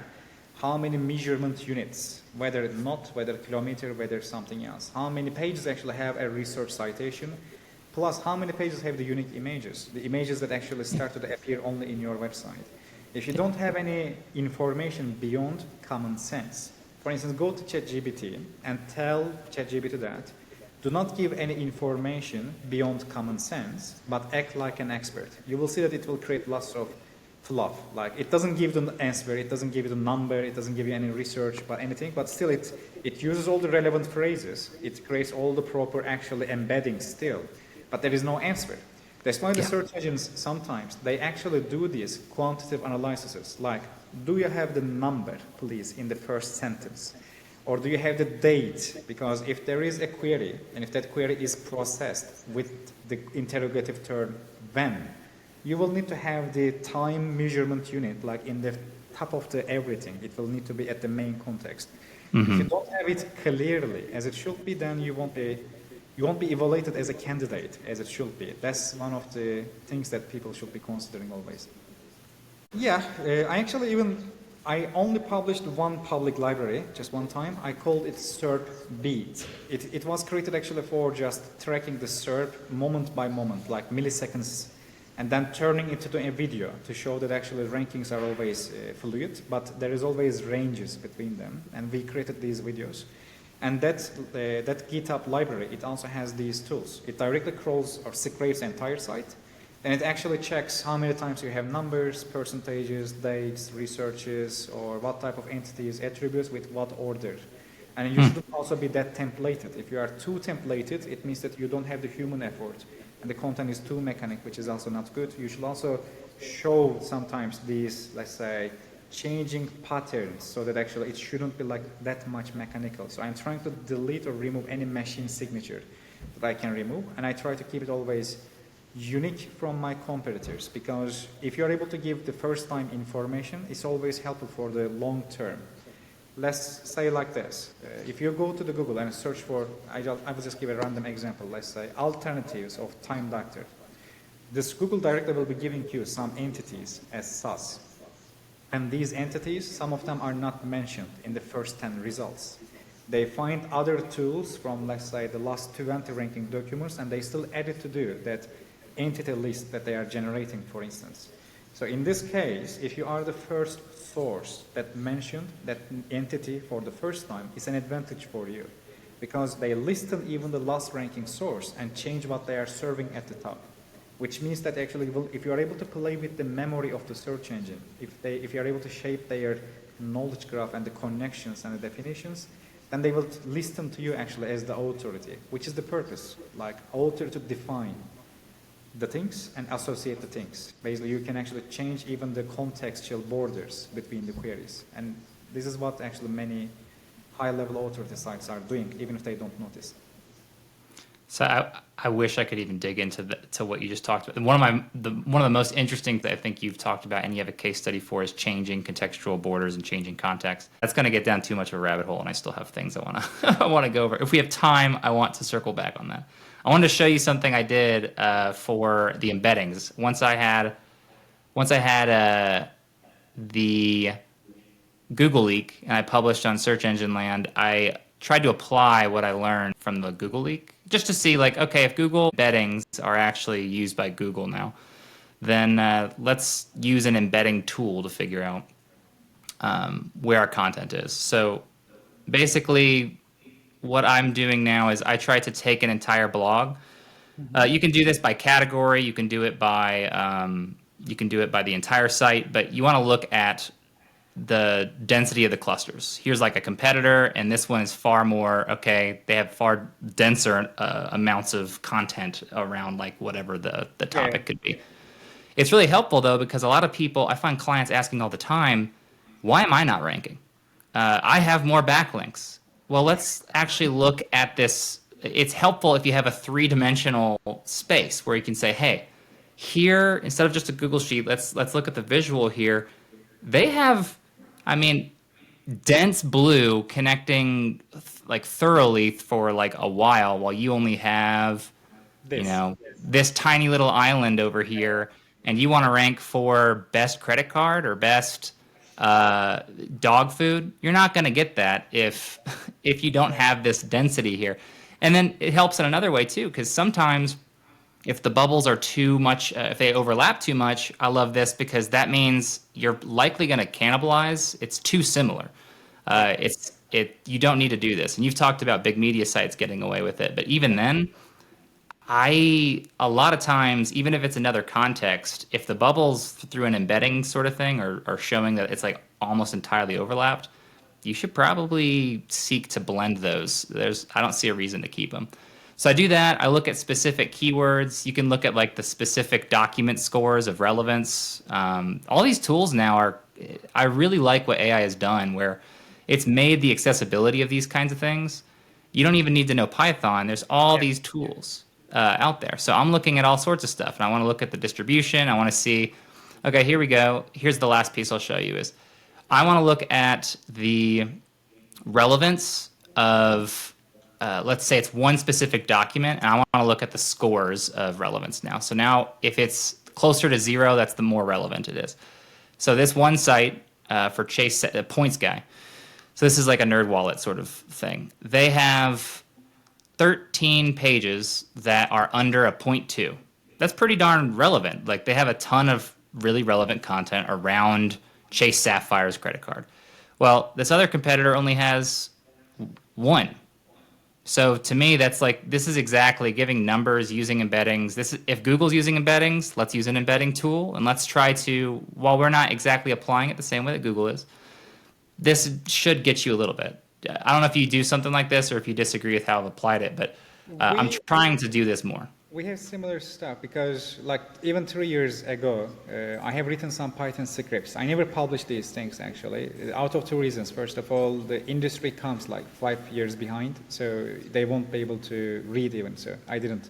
How many measurement units? Whether knot, whether kilometer, whether something else. How many pages actually have a research citation? Plus, how many pages have the unique images? The images that actually start to appear only in your website. If you don't have any information beyond common sense, for instance, go to ChatGPT and tell ChatGPT that, do not give any information beyond common sense, but act like an expert. You will see that it will create lots of fluff. Like it doesn't give the answer, it doesn't give you the number, it doesn't give you any research but anything, but still it uses all the relevant phrases. It creates all the proper actually embeddings still, but there is no answer. That's why the search engines sometimes, they actually do these quantitative analyses, like, do you have the number, please, in the first sentence? Or do you have the date? Because if there is a query, and if that query is processed with the interrogative term when, you will need to have the time measurement unit, like in the top of the everything. It will need to be at the main context. If you don't have it clearly as it should be, then you won't be evaluated as a candidate as it should be. That's one of the things that people should be considering always. Yeah, I only published one public library just one time. I called it SERP Beat. It was created actually for just tracking the SERP moment by moment, like milliseconds, and then turning it into a video to show that actually rankings are always fluid, but there is always ranges between them, and we created these videos. And that GitHub library, it also has these tools. It directly crawls or scrapes the entire site, and it actually checks how many times you have numbers, percentages, dates, researches, or what type of entities, attributes with what order. And you should also be that templated. If you are too templated, it means that you don't have the human effort, and the content is too mechanic, which is also not good. You should also show sometimes these, let's say, changing patterns so that actually it shouldn't be like that much mechanical. So I'm trying to delete or remove any machine signature that I can remove, and I try to keep it always unique from my competitors, because if you're able to give the first time information, it's always helpful for the long term. Let's say like this. If you go to the Google and search for, I will just give a random example. Let's say alternatives of Time Doctor. This Google directly will be giving you some entities as sus. And these entities, some of them are not mentioned in the first 10 results. They find other tools from, let's say, the last 20 ranking documents, and they still add it to do that entity list that they are generating, for instance. So in this case, if you are the first source that mentioned that entity for the first time, it's an advantage for you, because they listen even the last ranking source and change what they are serving at the top, which means that actually if you are able to play with the memory of the search engine, if you are able to shape their knowledge graph and the connections and the definitions, then they will listen to you actually as the authority, which is the purpose, like author to define the things and associate the things. Basically, you can actually change even the contextual borders between the queries. And this is what actually many high-level authority sites are doing, even if they don't notice. So I wish I could even dig into to what you just talked about. One of the most interesting that I think you've talked about, and you have a case study for, is changing contextual borders and changing context. That's going to get down too much of a rabbit hole, and I still have things I want to I want to go over. If we have time, I want to circle back on that. I wanted to show you something I did for the embeddings. Once I had the Google leak and I published on Search Engine Land, I tried to apply what I learned from the Google leak just to see, like, okay, if Google embeddings are actually used by Google now, then let's use an embedding tool to figure out where our content is. So basically, what I'm doing now is I try to take an entire blog. You can do this by category. You can do it by the entire site, but you want to look at the density of the clusters. Here's like a competitor, and this one is far more, okay, they have far denser amounts of content around like whatever the topic could be. It's really helpful though, because a lot of people, I find clients asking all the time, why am I not ranking? I have more backlinks. Well, let's actually look at this. It's helpful if you have a three-dimensional space where you can say, hey, here, instead of just a Google sheet, let's look at the visual here. They have, I mean, dense blue connecting like thoroughly for like a while you only have, this tiny little island over here, and you want to rank for best credit card or best dog food. You're not going to get that if you don't have this density here. And then it helps in another way too, because sometimes if the bubbles are too much, if they overlap too much, I love this because that means you're likely going to cannibalize. It's too similar. You don't need to do this. And you've talked about big media sites getting away with it, but even then, a lot of times, even if it's another context, if the bubbles through an embedding sort of thing are showing that it's like almost entirely overlapped, you should probably seek to blend those. I don't see a reason to keep them. So I do that. I look at specific keywords. You can look at like the specific document scores of relevance. All these tools now I really like what AI has done, where it's made the accessibility of these kinds of things. You don't even need to know Python. There's all these tools out there. So I'm looking at all sorts of stuff, and I want to look at the distribution. I want to see, okay, here we go. Here's the last piece I'll show you is I want to look at the relevance of, let's say it's one specific document, and I want to look at the scores of relevance now. So now if it's closer to 0, that's the more relevant it is. So this one site for Chase Points Guy. So this is like a NerdWallet sort of thing. They have 13 pages that are under a 0.2. That's pretty darn relevant. Like they have a ton of really relevant content around Chase Sapphire's credit card. Well, this other competitor only has 1. So to me, that's like, this is exactly giving numbers using embeddings. If Google's using embeddings, let's use an embedding tool, and let's try to, while we're not exactly applying it the same way that Google is, this should get you a little bit. I don't know if you do something like this or if you disagree with how I've applied it, but I'm trying to do this more. We have similar stuff because, like, even 3 years ago, I have written some Python scripts. I never published these things, actually, out of 2 reasons. First of all, the industry comes like 5 years behind, so they won't be able to read even, so I didn't.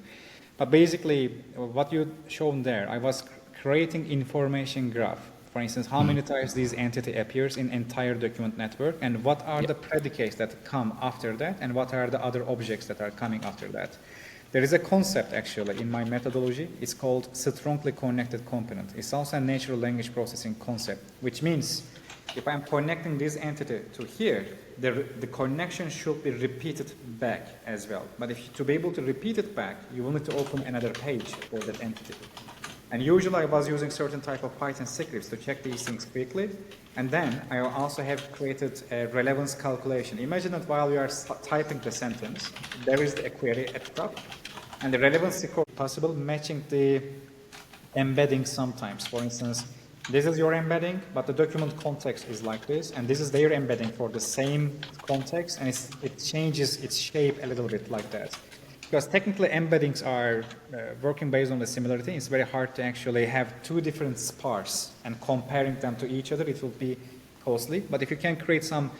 But basically, what you shown there, I was creating information graph. For instance, how many times this entity appears in entire document network, and what are the predicates that come after that, and what are the other objects that are coming after that. There is a concept actually in my methodology. It's called strongly connected component. It's also a natural language processing concept, which means if I'm connecting this entity to here, the connection should be repeated back as well. But to be able to repeat it back, you will need to open another page for that entity. And usually I was using certain type of Python scripts to check these things quickly. And then I also have created a relevance calculation. Imagine that while you are typing the sentence, there is a query at the top, and the relevance score is possible matching the embedding sometimes. For instance, this is your embedding, but the document context is like this, and this is their embedding for the same context, and it changes its shape a little bit like that. Because technically embeddings are working based on the similarity. It's very hard to actually have two different parts and comparing them to each other. It will be costly. But if you can create some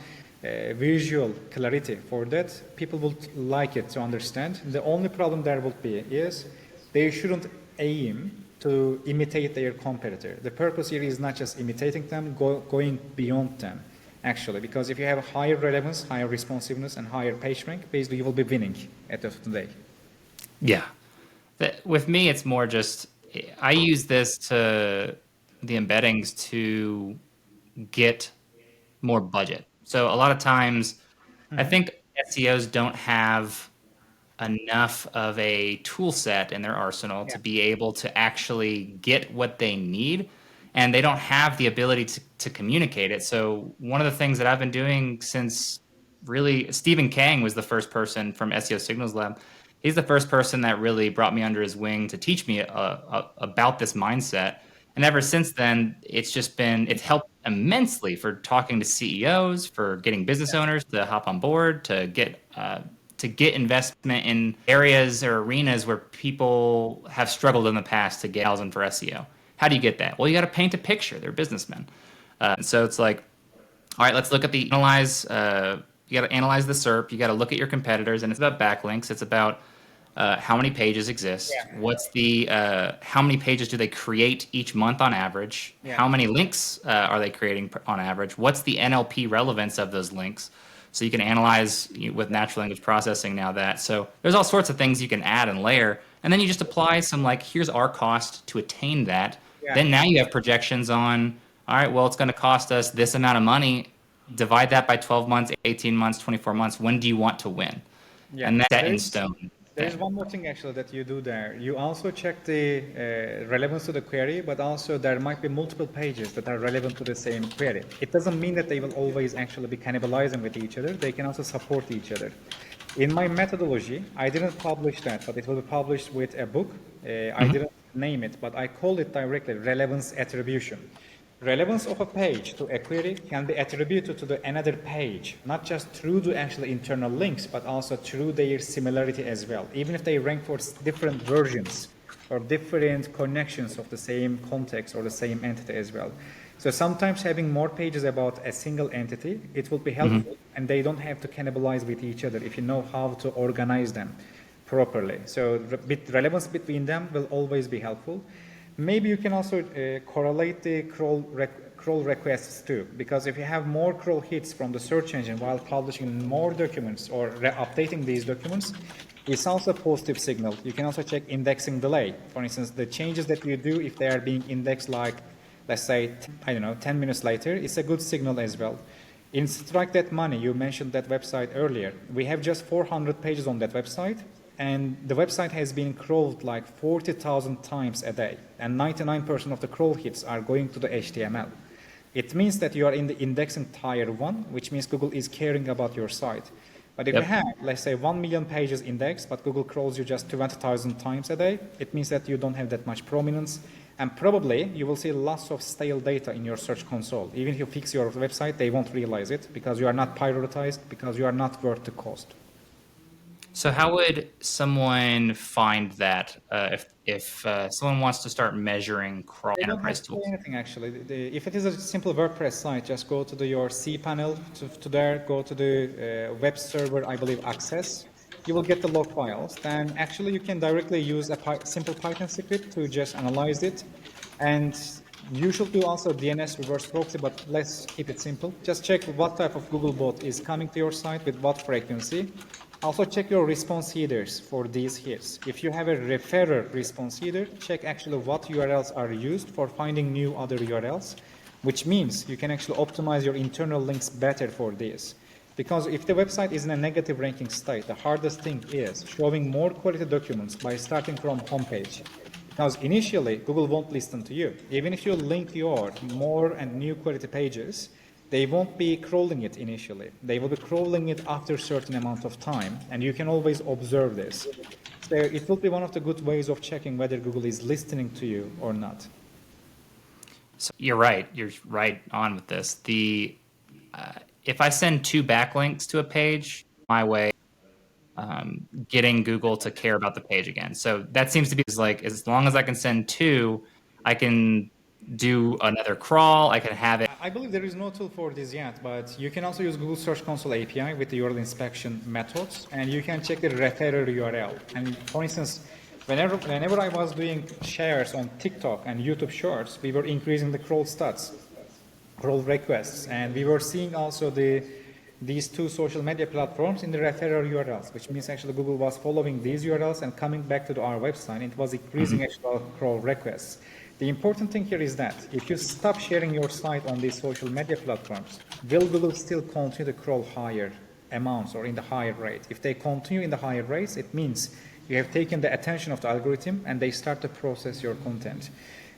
visual clarity for that, people will like it to understand. The only problem there would be is they shouldn't aim to imitate their competitor. The purpose here is not just imitating them, going beyond them, actually, because if you have higher relevance, higher responsiveness, and higher page rank, basically you will be winning at the end of the day. Yeah. With me, it's more just, I use this the embeddings to get more budget. So a lot of times, I think SEOs don't have enough of a tool set in their arsenal to be able to actually get what they need, and they don't have the ability to communicate it. So one of the things that I've been doing since really Stephen Kang was the first person from SEO Signals Lab. He's the first person that really brought me under his wing to teach me about this mindset. And ever since then, it's helped immensely for talking to CEOs, for getting business owners to hop on board, to get investment in areas or arenas where people have struggled in the past to get housing for SEO. How do you get that? Well, you got to paint a picture. They're businessmen. So it's like, all right, let's look at the analyze. You got to analyze the SERP. You got to look at your competitors, and it's about backlinks. It's about how many pages exist. Yeah. What's the how many pages do they create each month on average? Yeah. How many links are they creating on average? What's the NLP relevance of those links? So you can analyze with natural language processing now that. So there's all sorts of things you can add and layer. And then you just apply some here's our cost to attain that. Yeah. Then now you have projections on, all right, well, it's going to cost us this amount of money. Divide that by 12 months, 18 months, 24 months. When do you want to win? Yeah. And that's set in stone. There's one more thing actually that you do there. You also check the relevance to the query, but also there might be multiple pages that are relevant to the same query. It doesn't mean that they will always actually be cannibalizing with each other. They can also support each other. In my methodology, I didn't publish that, but it will be published with a book. I didn't name it, but I call it directly relevance attribution. Relevance of a page to a query can be attributed to another page, not just through the actual internal links, but also through their similarity as well, even if they rank for different versions or different connections of the same context or the same entity as well. So sometimes having more pages about a single entity, it will be helpful, and they don't have to cannibalize with each other if you know how to organize them properly. So relevance between them will always be helpful. Maybe you can also correlate the crawl requests too, because if you have more crawl hits from the search engine while publishing more documents or updating these documents, it's also a positive signal. You can also check indexing delay. For instance, the changes that you do, if they are being indexed let's say, 10 minutes later, it's a good signal as well. In Strike That Money, you mentioned that website earlier. We have just 400 pages on that website. And the website has been crawled 40,000 times a day, and 99% of the crawl hits are going to the HTML. It means that you are in the indexing tier 1, which means Google is caring about your site. But if you have, let's say, 1 million pages indexed, but Google crawls you just 20,000 times a day, it means that you don't have that much prominence, and probably you will see lots of stale data in your search console. Even if you fix your website, they won't realize it because you are not prioritized, because you are not worth the cost. So how would someone find that if someone wants to start measuring crawl enterprise tools? Anything actually. If it is a simple WordPress site, just go to your cPanel to there, go to the web server, I believe, access, you will get the log files. Then actually you can directly use a simple Python script to just analyze it. And you should do also DNS reverse proxy, but let's keep it simple. Just check what type of Google bot is coming to your site with what frequency. Also check your response headers for these hits. If you have a referrer response header, check actually what URLs are used for finding new other URLs, which means you can actually optimize your internal links better for this. Because if the website is in a negative ranking state, the hardest thing is showing more quality documents by starting from homepage. Because initially, Google won't listen to you. Even if you link your more and new quality pages, they won't be crawling it initially. They will be crawling it after a certain amount of time, and you can always observe this. So it will be one of the good ways of checking whether Google is listening to you or not. So you're right. You're right on with this. If I send 2 backlinks to a page, my way getting Google to care about the page again. So that seems to be like, as long as I can send 2, I can do another crawl. I can have it. I believe there is no tool for this yet, but you can also use Google Search Console API with the URL inspection methods, and you can check the referrer URL. And for instance, whenever I was doing shares on TikTok and YouTube Shorts, we were increasing the crawl stats, crawl requests, and we were seeing also these 2 social media platforms in the referrer URLs, which means actually Google was following these URLs and coming back to our website. It was increasing actual crawl requests. The important thing here is that if you stop sharing your site on these social media platforms, will Google still continue to crawl higher amounts or in the higher rate? If they continue in the higher rates, it means you have taken the attention of the algorithm and they start to process your content.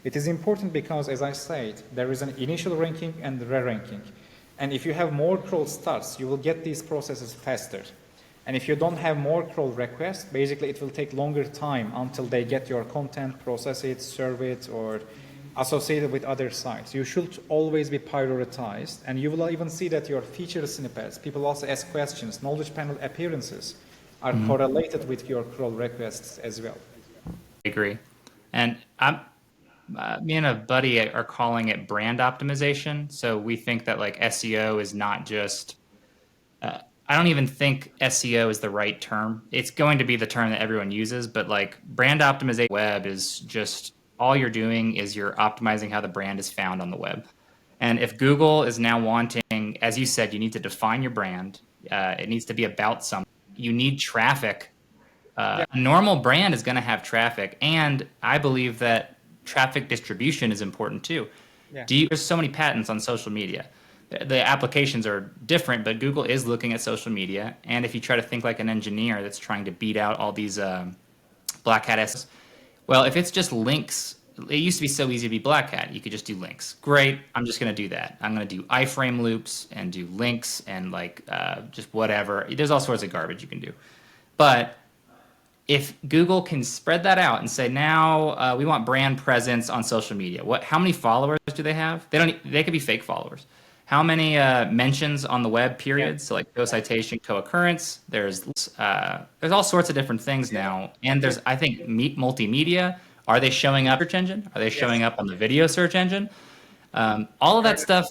It is important because, as I said, there is an initial ranking and re-ranking. And if you have more crawl starts, you will get these processes faster. And if you don't have more crawl requests, basically it will take longer time until they get your content, process it, serve it, or associate it with other sites. You should always be prioritized, and you will even see that your feature snippets, people also ask questions, knowledge panel appearances are correlated with your crawl requests as well. I agree. And me and a buddy are calling it brand optimization. So we think that like SEO is not just I don't even think SEO is the right term. It's going to be the term that everyone uses, but like brand optimization web is just all you're doing is you're optimizing how the brand is found on the web. And if Google is now wanting, as you said, you need to define your brand. It needs to be about something. You need traffic. A normal brand is going to have traffic. And I believe that traffic distribution is important too. Yeah. There's so many patents on social media. The applications are different, but Google is looking at social media. And if you try to think like an engineer that's trying to beat out all these black hat SEOs, well, if it's just links, it used to be so easy to be black hat. You could just do links. Great, I'm just going to do that. I'm going to do iframe loops and do links and like just whatever. There's all sorts of garbage you can do. But if Google can spread that out and say, now we want brand presence on social media. How many followers do they have? They could be fake followers. How many mentions on the web, periods? So like co-citation, co-occurrence. There's all sorts of different things now. And there's, I think, multimedia. Are they showing up search engine? Are they showing up on the video search engine? All of that stuff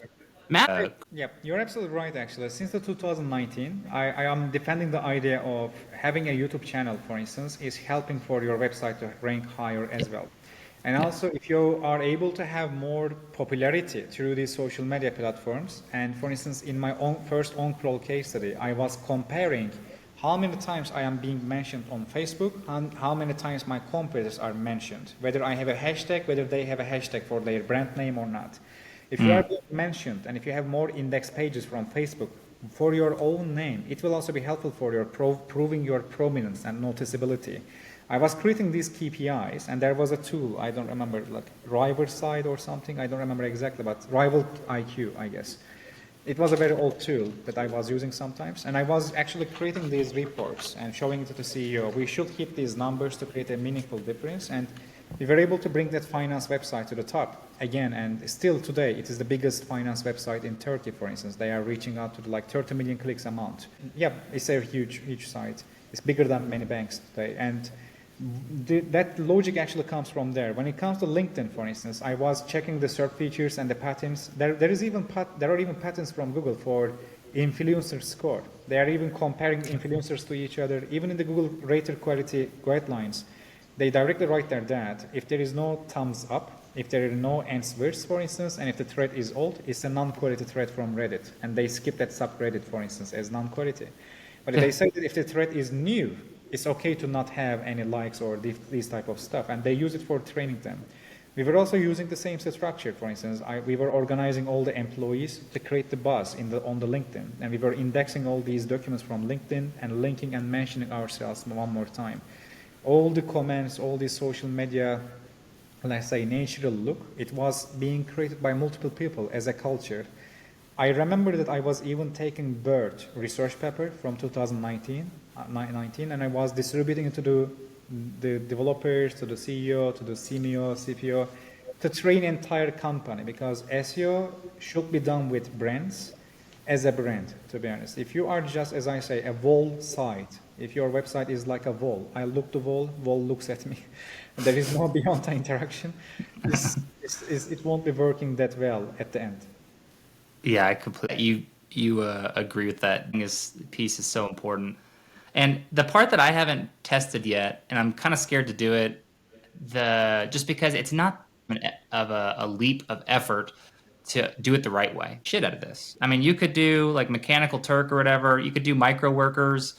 matters. Yeah, you're absolutely right, actually. Since the 2019, I am defending the idea of having a YouTube channel, for instance, is helping for your website to rank higher as well. And also, if you are able to have more popularity through these social media platforms, and for instance, in my first on-crawl case study, I was comparing how many times I am being mentioned on Facebook and how many times my competitors are mentioned, whether I have a hashtag, whether they have a hashtag for their brand name or not. If you are being mentioned and if you have more index pages from Facebook for your own name, it will also be helpful for your proving your prominence and noticeability. I was creating these KPIs, and there was a tool, I don't remember, like Riverside or something, I don't remember exactly, but Rival IQ, I guess. It was a very old tool that I was using sometimes, and I was actually creating these reports and showing it to the CEO. We should hit these numbers to create a meaningful difference, and we were able to bring that finance website to the top again, and still today it is the biggest finance website in Turkey, for instance. They are reaching out to like 30 million clicks a month. Yeah, it's a huge site. It's bigger than many banks today, and that logic actually comes from there. When it comes to LinkedIn, for instance, I was checking the search features and the patterns. There are even patterns from Google for influencer score. They are even comparing influencers to each other. Even in the Google Rater Quality Guidelines, they directly write there that if there is no thumbs up, if there are no answers, for instance, and if the thread is old, it's a non-quality thread from Reddit. And they skip that subreddit, for instance, as non-quality. But they say that if the thread is new, it's okay to not have any likes or these type of stuff. And they use it for training them. We were also using the same structure. For instance, we were organizing all the employees to create the buzz on the LinkedIn. And we were indexing all these documents from LinkedIn and linking and mentioning ourselves one more time. All the comments, all the social media, let's say, natural look, it was being created by multiple people as a culture. I remember that I was even taking BERT research paper from 2019, and I was distributing it to the developers, to the CEO, to the CMO, CPO, to train entire company, because SEO should be done with brands as a brand, to be honest. If you are just, as I say, a wall site, if your website is like a wall, I look the wall looks at me, there is no beyond interaction, it won't be working that well at the end. Yeah, I completely. You agree with that. This piece is so important, and the part that I haven't tested yet, and I'm kind of scared to do it, just because it's not of a leap of effort to do it the right way. Shit out of this. I mean, you could do like Mechanical Turk or whatever. You could do micro workers.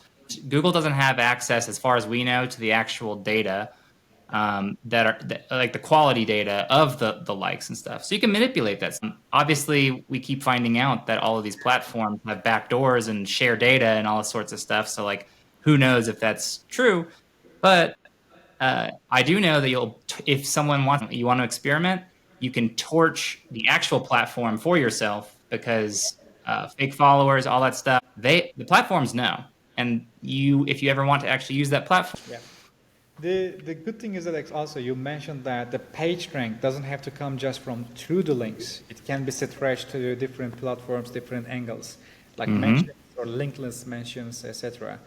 Google doesn't have access, as far as we know, to the actual data like the quality data of the likes and stuff. So you can manipulate that. Obviously, we keep finding out that all of these platforms have backdoors and share data and all sorts of stuff. So like, who knows if that's true? But I do know that if someone you want to experiment, you can torch the actual platform for yourself, because fake followers, all that stuff, the platforms know. And if you ever want to actually use that platform. Yeah. The good thing is that also you mentioned that the page rank doesn't have to come just from through the links. It can be stretched to different platforms, different angles, like mentions or linkless mentions, etc.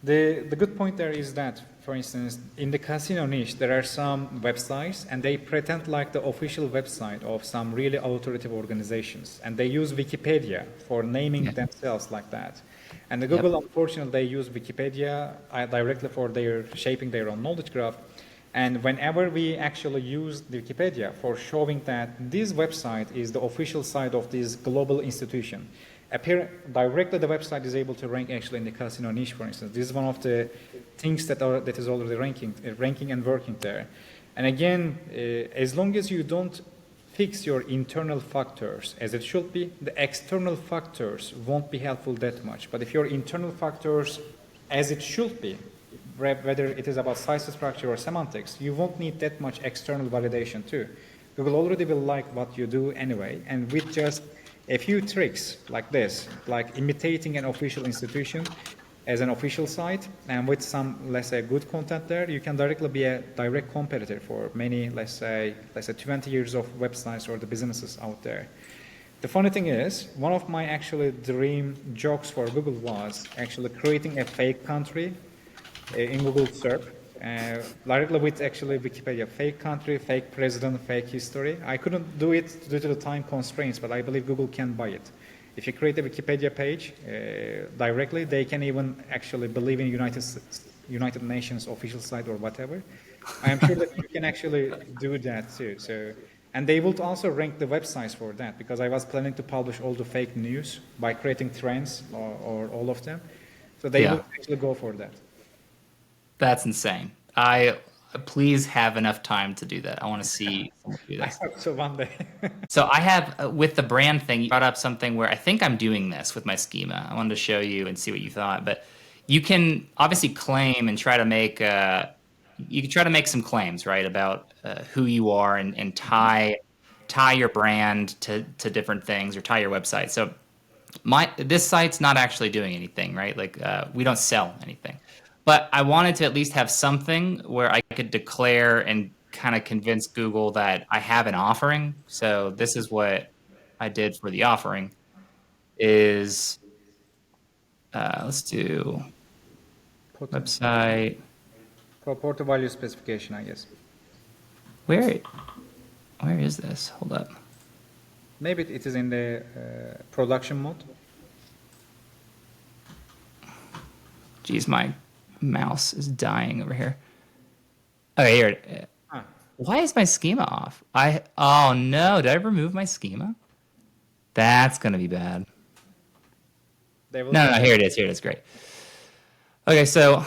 The good point there is that, for instance, in the casino niche, there are some websites and they pretend like the official website of some really authoritative organizations, and they use Wikipedia for naming themselves like that. And the Google, unfortunately, they use Wikipedia directly for shaping their own knowledge graph. And whenever we actually use the Wikipedia for showing that this website is the official site of this global institution, directly the website is able to rank actually in the casino niche, for instance. This is one of the things that is already ranking and working there. And again, as long as you don't fix your internal factors as it should be, the external factors won't be helpful that much. But if your internal factors as it should be, whether it is about size structure or semantics, you won't need that much external validation too. Google already will like what you do anyway, and with just a few tricks like this, like imitating an official institution as an official site, and with some, let's say, good content there, you can directly be a direct competitor for many, let's say 20 years of websites or the businesses out there. The funny thing is, one of my actually dream jokes for Google was actually creating a fake country in Google SERP, directly with actually Wikipedia, fake country, fake president, fake history. I couldn't do it due to the time constraints, but I believe Google can buy it. If you create a Wikipedia page directly, they can even actually believe in United Nations official site or whatever. I am sure that you can actually do that too. So, and they will also rank the websites for that, because I was planning to publish all the fake news by creating trends or all of them. So they will actually go for that. That's insane. Please have enough time to do that. I want to see someone do this. I hope so one day. So I have, with the brand thing, you brought up something where I think I'm doing this with my schema. I wanted to show you and see what you thought. But you can obviously claim and try to make some claims, right, about who you are, and tie your brand to different things, or tie your website. So this site's not actually doing anything, right? Like we don't sell anything. But I wanted to at least have something where I could declare and kind of convince Google that I have an offering. So this is what I did for the offering is, let's do website. Port value specification, I guess. Where is this? Hold up. Maybe it is in the production mode. Geez, my mouse is dying over here. Okay, here. Ah, Why is my schema off? Oh no, did I remove my schema? That's gonna be bad. they will No, no, no, catch up. here it is. Here it is. Great. Okay, so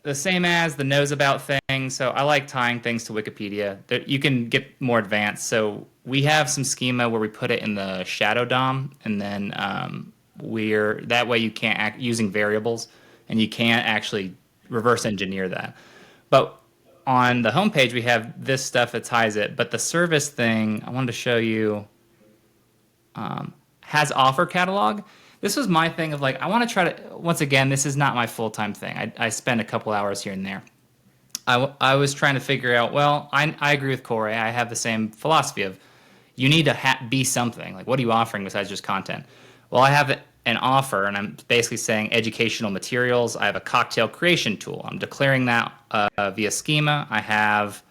the same as the knows about thing. So I like tying things to Wikipedia. You can get more advanced. So we have some schema where we put it in the shadow DOM, and then we're that way you can't act using variables, and you can't actually reverse engineer that. But on the homepage, we have this stuff that ties it. But the service thing, I wanted to show you has offer catalog. This was my thing of like, I want to try to, once again, this is not my full time thing. I spend a couple hours here and there. I was trying to figure out, well, I agree with Koray. I have the same philosophy of you need to be something. Like, what are you offering besides just content? Well, I have an offer, and I'm basically saying educational materials. I have a cocktail creation tool. I'm declaring that via schema. I have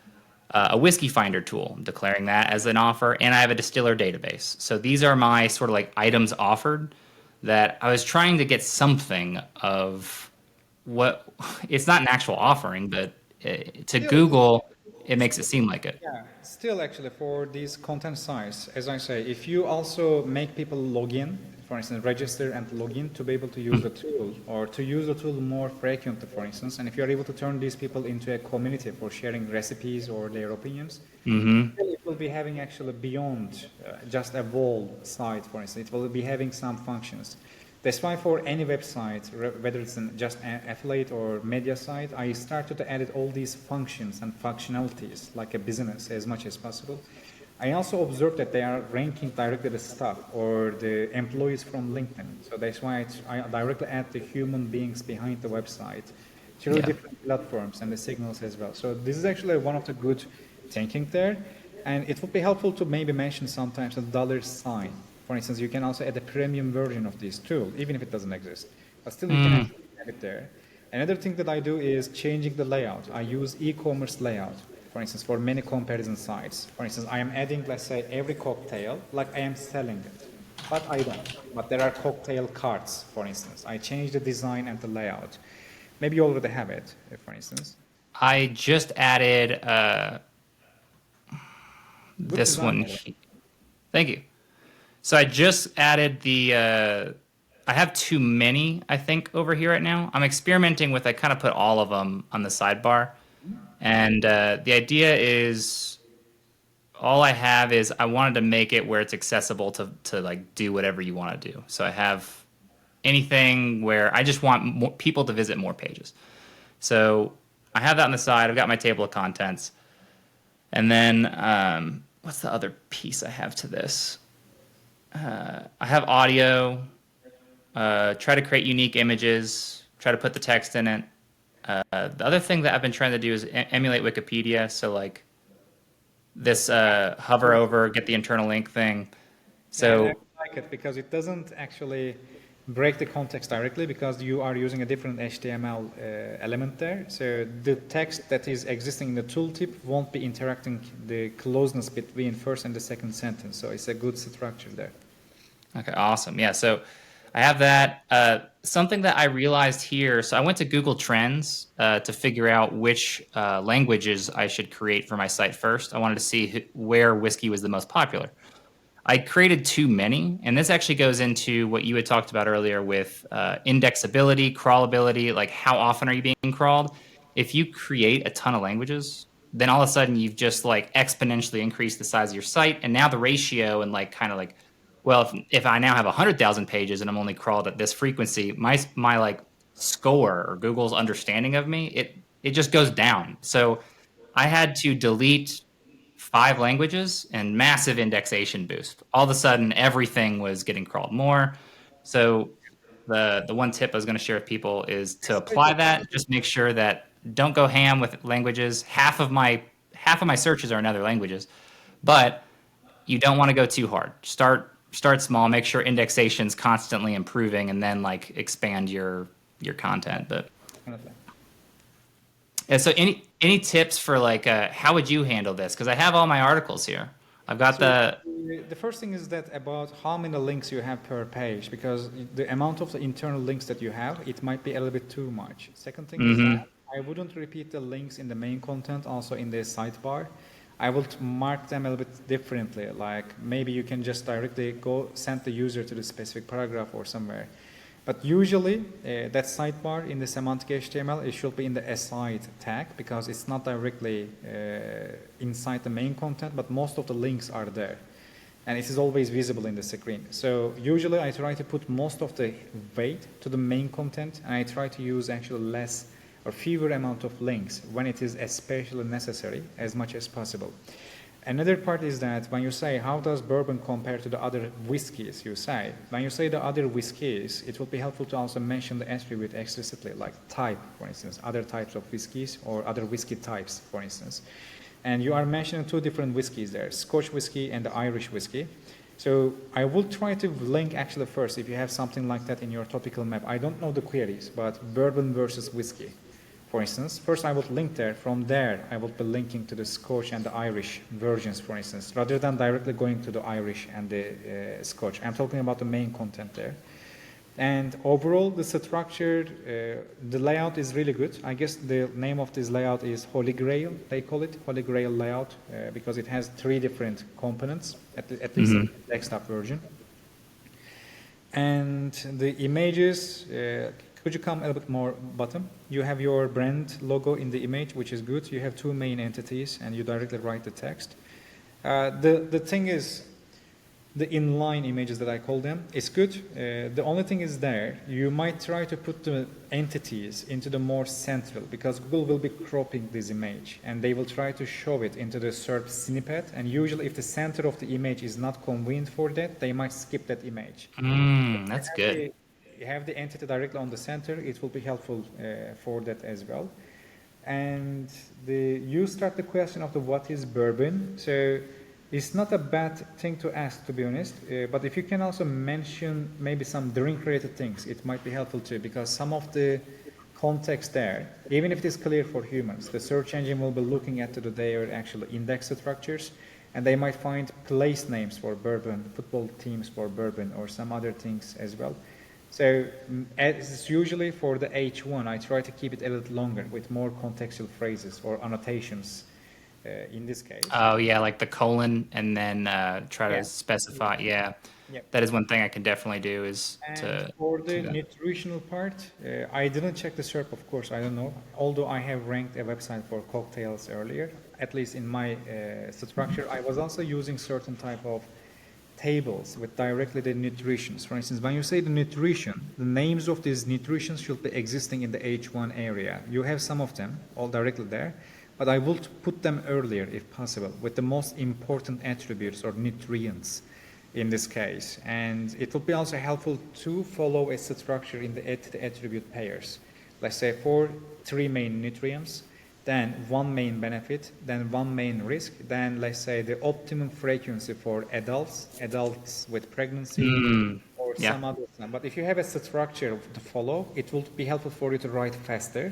a whiskey finder tool. I'm declaring that as an offer, and I have a distiller database. So these are my sort of like items offered that I was trying to get something of what it's not an actual offering, but to Still, Google, it makes it seem like it. yeah, still actually for these content sites, as I say, if you also make people log in, for instance, register and log in to be able to use the tool or to use the tool more frequently, for instance, and if you're able to turn these people into a community for sharing recipes or their opinions, it will be having actually beyond just a wall site, for instance. It will be having some functions. That's why for any website, whether it's just an affiliate or media site, I started to add all these functions and functionalities like a business as much as possible. I also observed that they are ranking directly the staff or the employees from LinkedIn. So that's why I directly add the human beings behind the website through Yeah. different platforms and the signals as well. So this is actually one of the good thinking there. And it would be helpful to maybe mention sometimes a dollar sign. For instance, you can also add a premium version of this tool, even if it doesn't exist. But still, you can actually add it there. Another thing that I do is changing the layout. I use e-commerce layout, for instance, for many comparison sites. For instance, I am adding, let's say, every cocktail like I am selling it. But I don't. But there are cocktail carts, for instance. I change the design and the layout. Maybe you already have it, for instance. I just added Good this design. one. Thank you. So I just added the. I have too many, I think, over here right now. I'm experimenting with. I kind of put all of them on the sidebar, and the idea is all I have is I wanted to make it where it's accessible to like do whatever you want to do. So I have anything where I just want more people to visit more pages. So I have that on the side. I've got my table of contents, and then what's the other piece I have to this? I have audio. Try to create unique images. Try to put the text in it. The other thing that I've been trying to do is emulate Wikipedia. So like this hover over, get the internal link thing. Yeah, and I So like it because it doesn't actually break the context directly because you are using a different HTML element there. So the text that is existing in the tooltip won't be interacting the closeness between first and the second sentence. So it's a good structure there. okay, awesome. Yeah, so I have that. Something that I realized here. So I went to Google Trends to figure out which languages I should create for my site first. I wanted to see where whiskey was the most popular. I created too many, and this actually goes into what you had talked about earlier with indexability, crawlability, like how often are you being crawled? If you create a ton of languages, then all of a sudden you've just like exponentially increased the size of your site, and now the ratio and like kind of like, well, if I now have 100,000 pages and I'm only crawled at this frequency, my like score or Google's understanding of me, it just goes down. So I had to delete 5 languages and massive indexation boost. All of a sudden, everything was getting crawled more. So the one tip I was going to share with people is to apply that. Just make sure that don't go ham with languages. Half of my searches are in other languages, but you don't want to go too hard. Start small. Make sure indexation's constantly improving, and then like expand your content. But Definitely. yeah, so any tips for like how would you handle this? Because I have all my articles here. I've got So the. the first thing is that about how many links you have per page, because the amount of the internal links that you have, it might be a little bit too much. Second thing is that I wouldn't repeat the links in the main content, also in the sidebar. I will mark them a little bit differently. Like maybe you can just directly go send the user to the specific paragraph or somewhere. But usually that sidebar in the semantic HTML, it should be in the aside tag because it's not directly inside the main content, but most of the links are there. And it is always visible in the screen. So usually I try to put most of the weight to the main content, and I try to use actually less or fewer amount of links when it is especially necessary as much as possible. Another part is that when you say, how does bourbon compare to the other whiskeys, you say, when you say the other whiskeys, it would be helpful to also mention the attribute explicitly, like type, for instance, other types of whiskeys or other whiskey types, for instance. And you are mentioning two different whiskeys there, Scotch whiskey and the Irish whiskey. So I will try to link actually first, if you have something like that in your topical map. I don't know the queries, but bourbon versus whiskey, for instance. First I would link there. From there, I would be linking to the Scotch and the Irish versions, for instance, rather than directly going to the Irish and the Scotch. I'm talking about the main content there. And overall, the structure, the layout is really good. I guess the name of this layout is Holy Grail. They call it Holy Grail layout because it has three different components, at least in the desktop version. And the images, could you come a little bit more bottom? You have your brand logo in the image, which is good. You have two main entities, and you directly write the text. The thing is, the inline images that I call them, it's good. The only thing is there, you might try to put the entities into the more central, because Google will be cropping this image, and they will try to show it into the SERP snippet, and usually if the center of the image is not convenient for that, they might skip that image. That's good. You have the entity directly on the center, it will be helpful for that as well. And you start the question of the what is bourbon. So it's not a bad thing to ask, to be honest, but if you can also mention maybe some drink-related things, it might be helpful too, because some of the context there, even if it is clear for humans, the search engine will be looking at their actual index structures, and they might find place names for bourbon, football teams for bourbon, or some other things as well. So as usually for the H1, I try to keep it a little longer with more contextual phrases or annotations. In this case. Oh yeah, like the colon, and then try to specify. Yeah, that is one thing I can definitely do is and for the nutritional part, I didn't check the SERP, of course, I don't know. Although I have ranked a website for cocktails earlier, at least in my structure, I was also using certain type of tables with directly the nutritions. For instance, when you say the nutrition, the names of these nutritions should be existing in the H1 area. You have some of them all directly there. But I will put them earlier if possible with the most important attributes or nutrients in this case. And it will be also helpful to follow a structure in the attribute pairs. Let's say for three main nutrients, then one main benefit, then one main risk, then let's say the optimum frequency for adults with pregnancy or some other thing. But if you have a structure to follow, it will be helpful for you to write faster.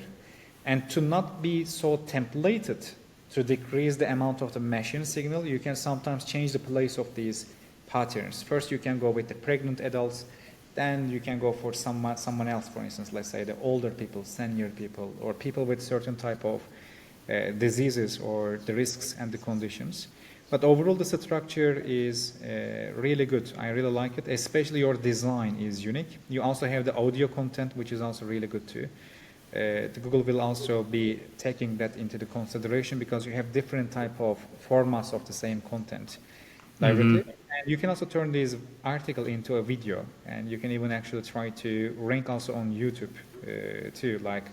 And to not be so templated to decrease the amount of the machine signal, you can sometimes change the place of these patterns. First, you can go with the pregnant adults, then you can go for someone else, for instance, let's say the older people, senior people, or people with certain type of diseases or the risks and the conditions. But overall, the structure is really good. I really like it, especially your design is unique. You also have the audio content, which is also really good too. Google will also be taking that into the consideration because you have different type of formats of the same content directly. And you can also turn this article into a video, and you can even actually try to rank also on YouTube too, like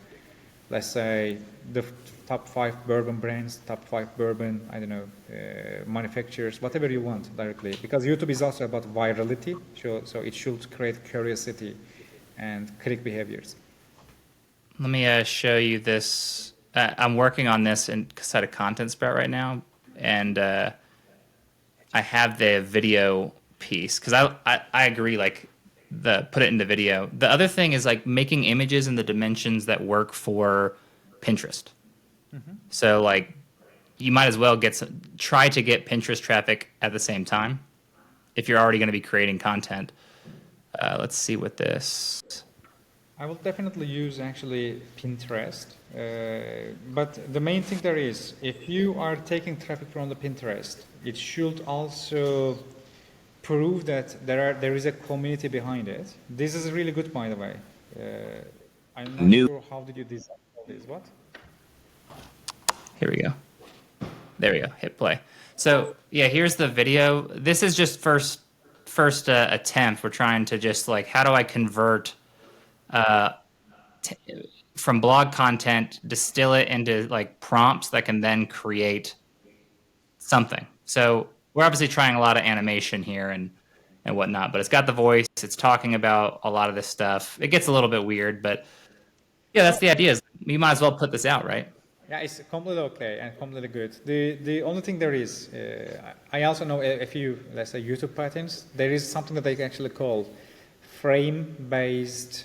let's say the top 5 bourbon brands, top 5 bourbon, I don't know, manufacturers, whatever you want directly, because YouTube is also about virality, so it should create curiosity and click behaviors. Let me show you this. I'm working on this inside a content sprout right now, and I have the video piece because I agree. Like put it into video. The other thing is like making images in the dimensions that work for Pinterest. So like you might as well try to get Pinterest traffic at the same time if you're already going to be creating content. Let's see what this. I will definitely use actually Pinterest, but the main thing there is, if you are taking traffic from the Pinterest, it should also prove that there is a community behind it. This is really good, by the way. I'm not sure how did you design all this. What? Here we go. There we go. Hit play. So yeah, here's the video. This is just first attempt. We're trying to just like, how do I convert from blog content, distill it into like prompts that can then create something. So we're obviously trying a lot of animation here and whatnot, but it's got the voice. It's talking about a lot of this stuff. It gets a little bit weird, but yeah, that's the idea. Is you might as well put this out, right? Yeah, it's completely okay and completely good. The only thing there is, I also know a few, let's say, YouTube patterns. There is something that they actually call frame-based,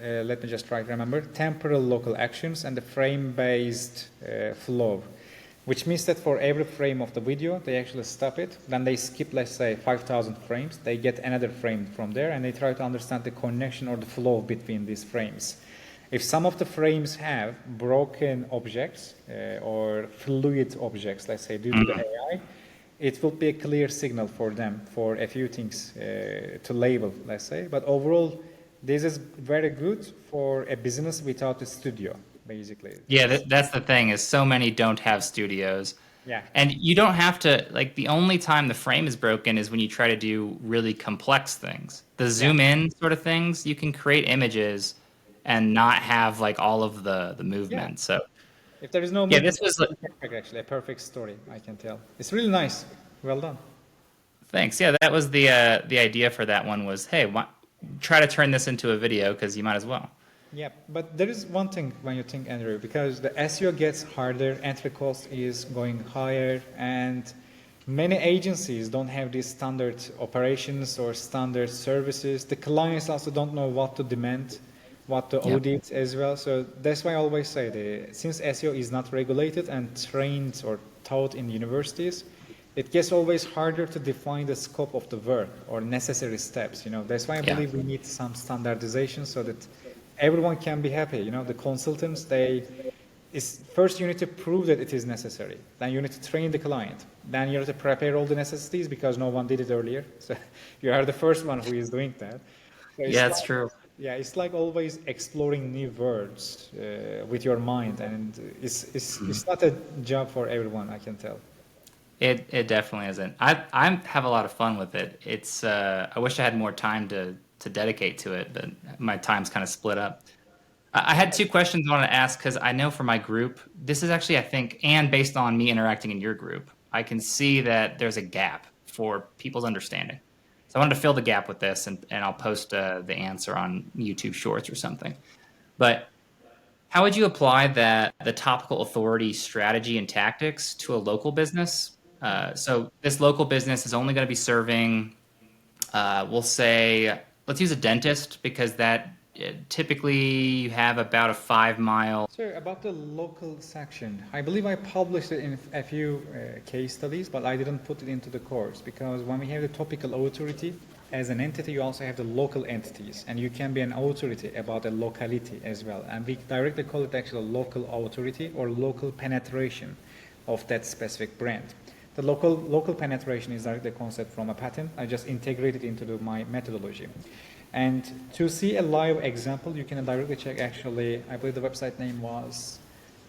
let me just try to remember, temporal local actions and the frame-based flow, which means that for every frame of the video, they actually stop it. Then they skip, let's say, 5,000 frames. They get another frame from there, and they try to understand the connection or the flow between these frames. If some of the frames have broken objects or fluid objects, let's say, due to the AI, it will be a clear signal for them for a few things to label, let's say. But overall, this is very good for a business without a studio, basically. Yeah, that's the thing, is so many don't have studios. Yeah. And you don't have to, like, the only time the frame is broken is when you try to do really complex things. The zoom in sort of things, you can create images and not have like all of the movement. Yeah. So if there is no movement, this was perfect, actually a perfect story, I can tell. It's really nice. Well done. Thanks. Yeah, that was the idea for that one was, hey, try to turn this into a video because you might as well. Yeah, but there is one thing when you think, Andrew, because the SEO gets harder, entry cost is going higher, and many agencies don't have these standard operations or standard services. The clients also don't know what to demand, what to audit as well. So that's why I always say since SEO is not regulated and trained or taught in universities, it gets always harder to define the scope of the work or necessary steps. That's why I believe we need some standardization so that everyone can be happy. The consultants, first you need to prove that it is necessary. Then you need to train the client. Then you need to prepare all the necessities because no one did it earlier. So you are the first one who is doing that. So that's true. Yeah, it's like always exploring new words with your mind, and it's not a job for everyone, I can tell. It definitely isn't. I have a lot of fun with it. It's I wish I had more time to dedicate to it, but my time's kind of split up. I had two questions I want to ask because I know for my group, this is actually, I think, and based on me interacting in your group, I can see that there's a gap for people's understanding. So I wanted to fill the gap with this, and I'll post the answer on YouTube Shorts or something. But how would you apply the topical authority strategy and tactics to a local business? So this local business is only going to be serving, we'll say, let's use a dentist because that typically you have about a 5-mile. So about the local section, I believe I published it in a few case studies, but I didn't put it into the course because when we have the topical authority as an entity, you also have the local entities, and you can be an authority about a locality as well. And we directly call it actually local authority or local penetration of that specific brand. The local penetration is directly a concept from a patent. I just integrated into my methodology. And to see a live example, you can directly check, actually, I believe the website name was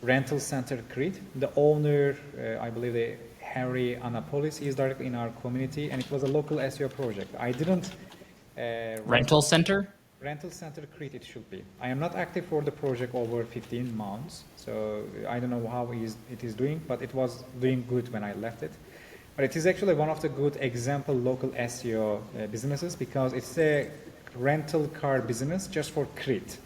Rental Center Crete. The owner, I believe Harry Anapolis, is directly in our community, and it was a local SEO project. I didn't... Rental Center? Rental Center Crete, it should be. I am not active for the project over 15 months, so I don't know how it is doing, but it was doing good when I left it. But it is actually one of the good example local SEO businesses because it's a rental car business just for Crete.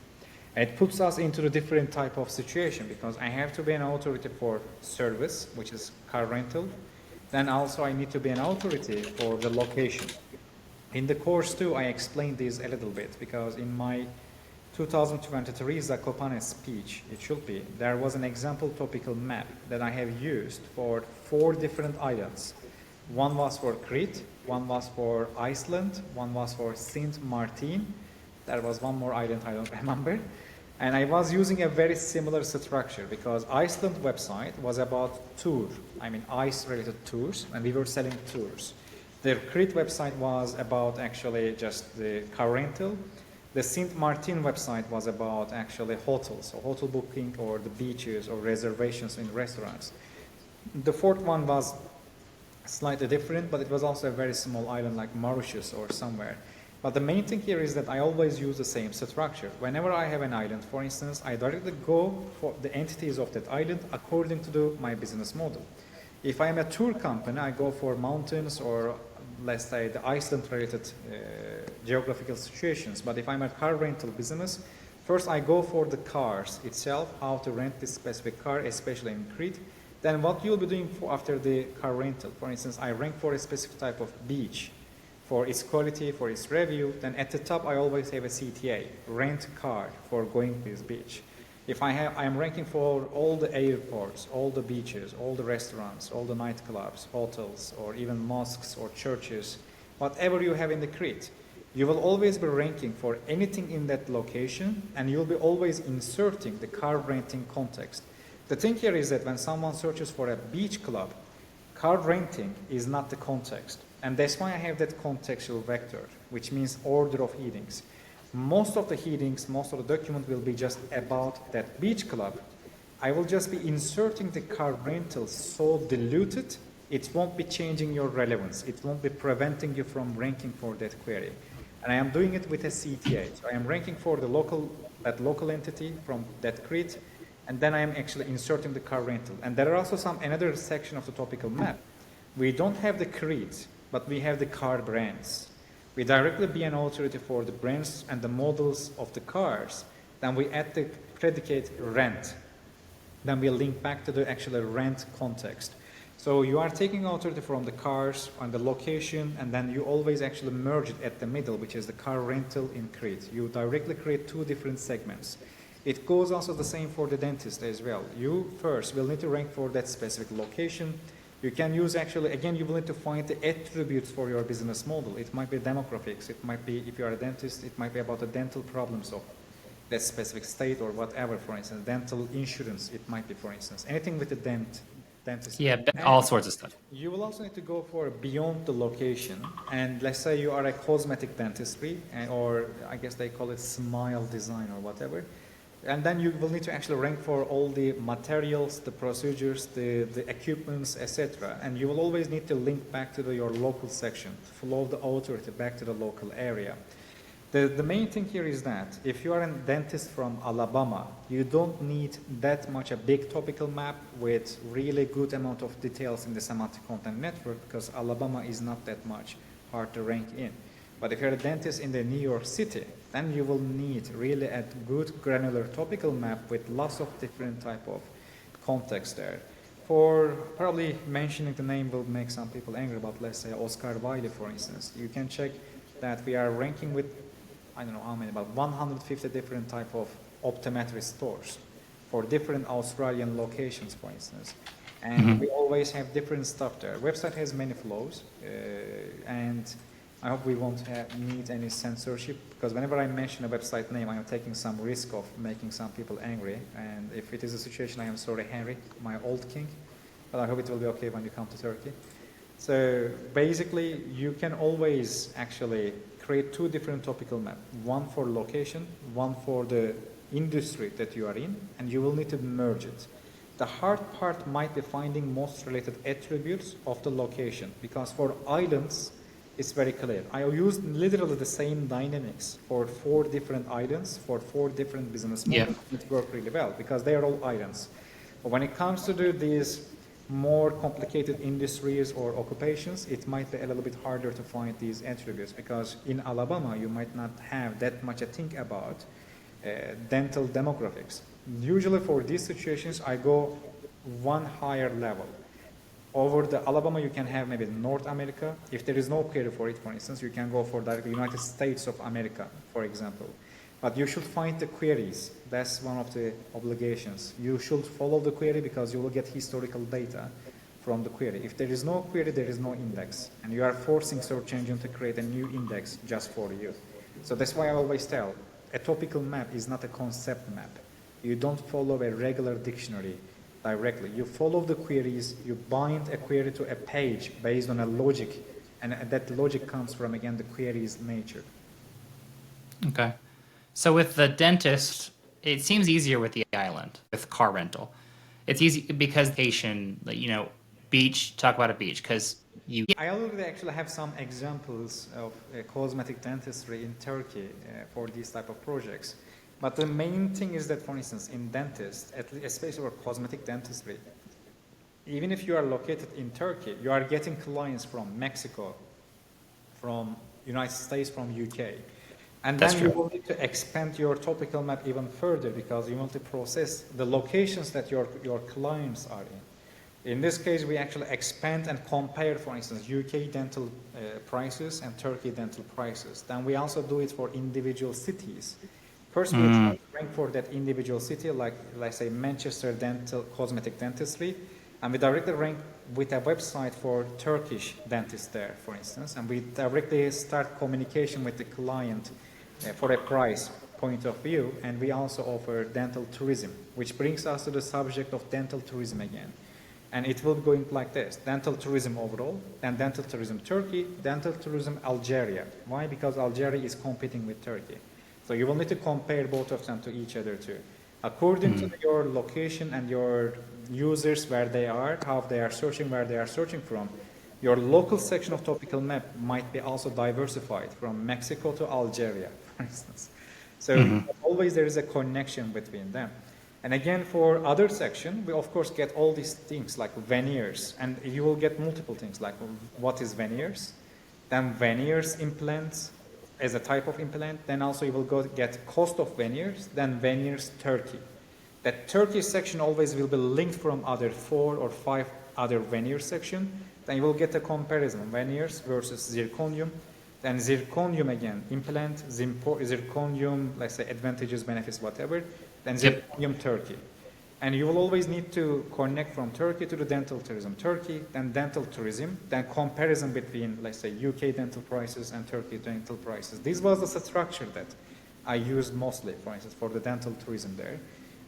And it puts us into a different type of situation because I have to be an authority for service, which is car rental. Then also I need to be an authority for the location. In the course too, I explained this a little bit because in my 2023 Zakopane's speech, it should be, there was an example topical map that I have used for 4 different islands. One was for Crete, one was for Iceland, one was for Saint Martin. There was one more island I don't remember. And I was using a very similar structure because Iceland website was about ice-related tours, and we were selling tours. The Crete website was about actually just the car rental. The Saint Martin website was about actually hotels, so hotel booking or the beaches or reservations in restaurants. The 4th one was slightly different, but it was also a very small island like Mauritius or somewhere. But the main thing here is that I always use the same structure. Whenever I have an island, for instance, I directly go for the entities of that island according to my business model. If I am a tour company, I go for mountains or let's say the Iceland-related geographical situations. But if I'm a car rental business, first I go for the cars itself, how to rent this specific car, especially in Crete. Then what you'll be doing after the car rental. For instance, I rank for a specific type of beach, for its quality, for its review. Then at the top, I always have a CTA, rent car for going to this beach. If I am ranking for all the airports, all the beaches, all the restaurants, all the nightclubs, hotels, or even mosques or churches, whatever you have in the Crete, you will always be ranking for anything in that location, and you'll be always inserting the car renting context. The thing here is that when someone searches for a beach club, car renting is not the context. And that's why I have that contextual vector, which means order of headings. Most of the headings, most of the document will be just about that beach club. I will just be inserting the car rental so diluted, it won't be changing your relevance. It won't be preventing you from ranking for that query. And I am doing it with a CTA. So I am ranking for the that local entity from that Crete, and then I am actually inserting the car rental. And there are also another section of the topical map. We don't have the Crete, but we have the car brands. We directly be an authority for the brands and the models of the cars. Then we add the predicate rent. Then we link back to the actual rent context. So you are taking authority from the cars and the location, and then you always actually merge it at the middle, which is the car rental in Crete. You directly create 2 different segments. It goes also the same for the dentist as well. You first will need to rank for that specific location. You can use actually, again, you will need to find the attributes for your business model. It might be demographics. It might be, if you are a dentist, it might be about the dental problems of that specific state or whatever, for instance. Dental insurance, it might be, for instance. Anything with the dentist. Yeah, all sorts of stuff. You will also need to go for beyond the location. And let's say you are a cosmetic dentistry, or I guess they call it smile design or whatever. And then you will need to actually rank for all the materials, the procedures, the equipments, etc. And you will always need to link back to your local section, flow the authority back to the local area. The main thing here is that if you are a dentist from Alabama, you don't need that much a big topical map with really good amount of details in the semantic content network, because Alabama is not that much hard to rank in. But if you're a dentist in the New York City, then you will need really a good granular topical map with lots of different type of context there. For probably mentioning the name will make some people angry, but let's say Oscar Wilde, for instance. You can check that we are ranking with, I don't know how many, about 150 different type of optometry stores for different Australian locations, for instance. And we always have different stuff there. Website has many flows, and I hope we won't need any censorship, because whenever I mention a website name, I am taking some risk of making some people angry. And if it is a situation, I am sorry, Henry, my old king, but I hope it will be okay when you come to Turkey. So basically, you can always actually create 2 different topical maps, one for location, one for the industry that you are in, and you will need to merge it. The hard part might be finding most related attributes of the location, because for islands, it's very clear. I used literally the same dynamics for 4 different islands, for 4 different business models. Yeah. It worked really well because they are all islands. But when it comes to these more complicated industries or occupations, it might be a little bit harder to find these attributes, because in Alabama, you might not have that much to think about dental demographics. Usually for these situations, I go one higher level. Over the Alabama, you can have maybe North America. If there is no query for it, for instance, you can go for the United States of America, for example. But you should find the queries. That's one of the obligations. You should follow the query because you will get historical data from the query. If there is no query, there is no index. And you are forcing search engine to create a new index just for you. So that's why I always tell, a topical map is not a concept map. You don't follow a regular dictionary directly. You follow the queries, you bind a query to a page based on a logic, and that logic comes from, again, the query's nature. Okay. So with the dentist, it seems easier with the island, with car rental. It's easy because beach, talk about a beach, because you... I already actually have some examples of cosmetic dentistry in Turkey for these type of projects. But the main thing is that, for instance, in dentists, especially for cosmetic dentistry, even if you are located in Turkey, you are getting clients from Mexico, from United States, from UK. And then you will need to expand your topical map even further because you want to process the locations that your clients are in. In this case, we actually expand and compare, for instance, UK dental prices and Turkey dental prices. Then we also do it for individual cities. First, we try to rank for that individual city, like let's say Manchester dental cosmetic dentistry, and we directly rank with a website for Turkish dentists there, for instance, and we directly start communication with the client for a price point of view, and we also offer dental tourism, which brings us to the subject of dental tourism again. And it will be going like this: dental tourism overall, then dental tourism Turkey, dental tourism Algeria. Why? Because Algeria is competing with Turkey. So you will need to compare both of them to each other too. According to your location and your users, where they are, how they are searching, where they are searching from, your local section of topical map might be also diversified from Mexico to Algeria, for instance. So always there is a connection between them. And again, for other section, we of course get all these things like veneers, and you will get multiple things like what is veneers, then veneers implants as a type of implant, then also you will get cost of veneers, then veneers Turkey. That Turkey section always will be linked from other 4 or 5 other veneer section. Then you will get a comparison, veneers versus zirconium, then zirconium again, implant, zirconium, let's say advantages, benefits, whatever, then zirconium Turkey. And you will always need to connect from Turkey to the dental tourism Turkey, then dental tourism, then comparison between, let's say, UK dental prices and Turkey dental prices. This was the structure that I used mostly, for instance, for the dental tourism there.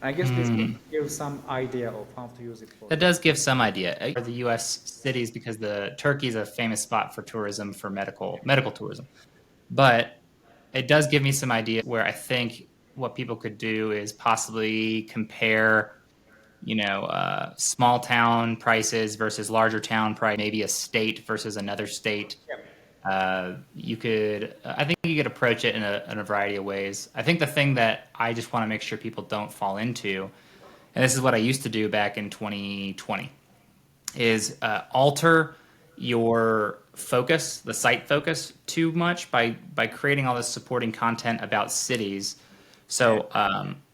I guess this gives some idea of how to use it for. That does give some idea. For the U.S. cities, because Turkey is a famous spot for tourism, for medical tourism. But it does give me some idea where I think what people could do is possibly compare, small town prices versus larger town price, maybe a state versus another state. I think you could approach it in a variety of ways. I think the thing that I just want to make sure people don't fall into, and this is what I used to do back in 2020, is alter your focus, the site focus, too much by creating all this supporting content about cities. So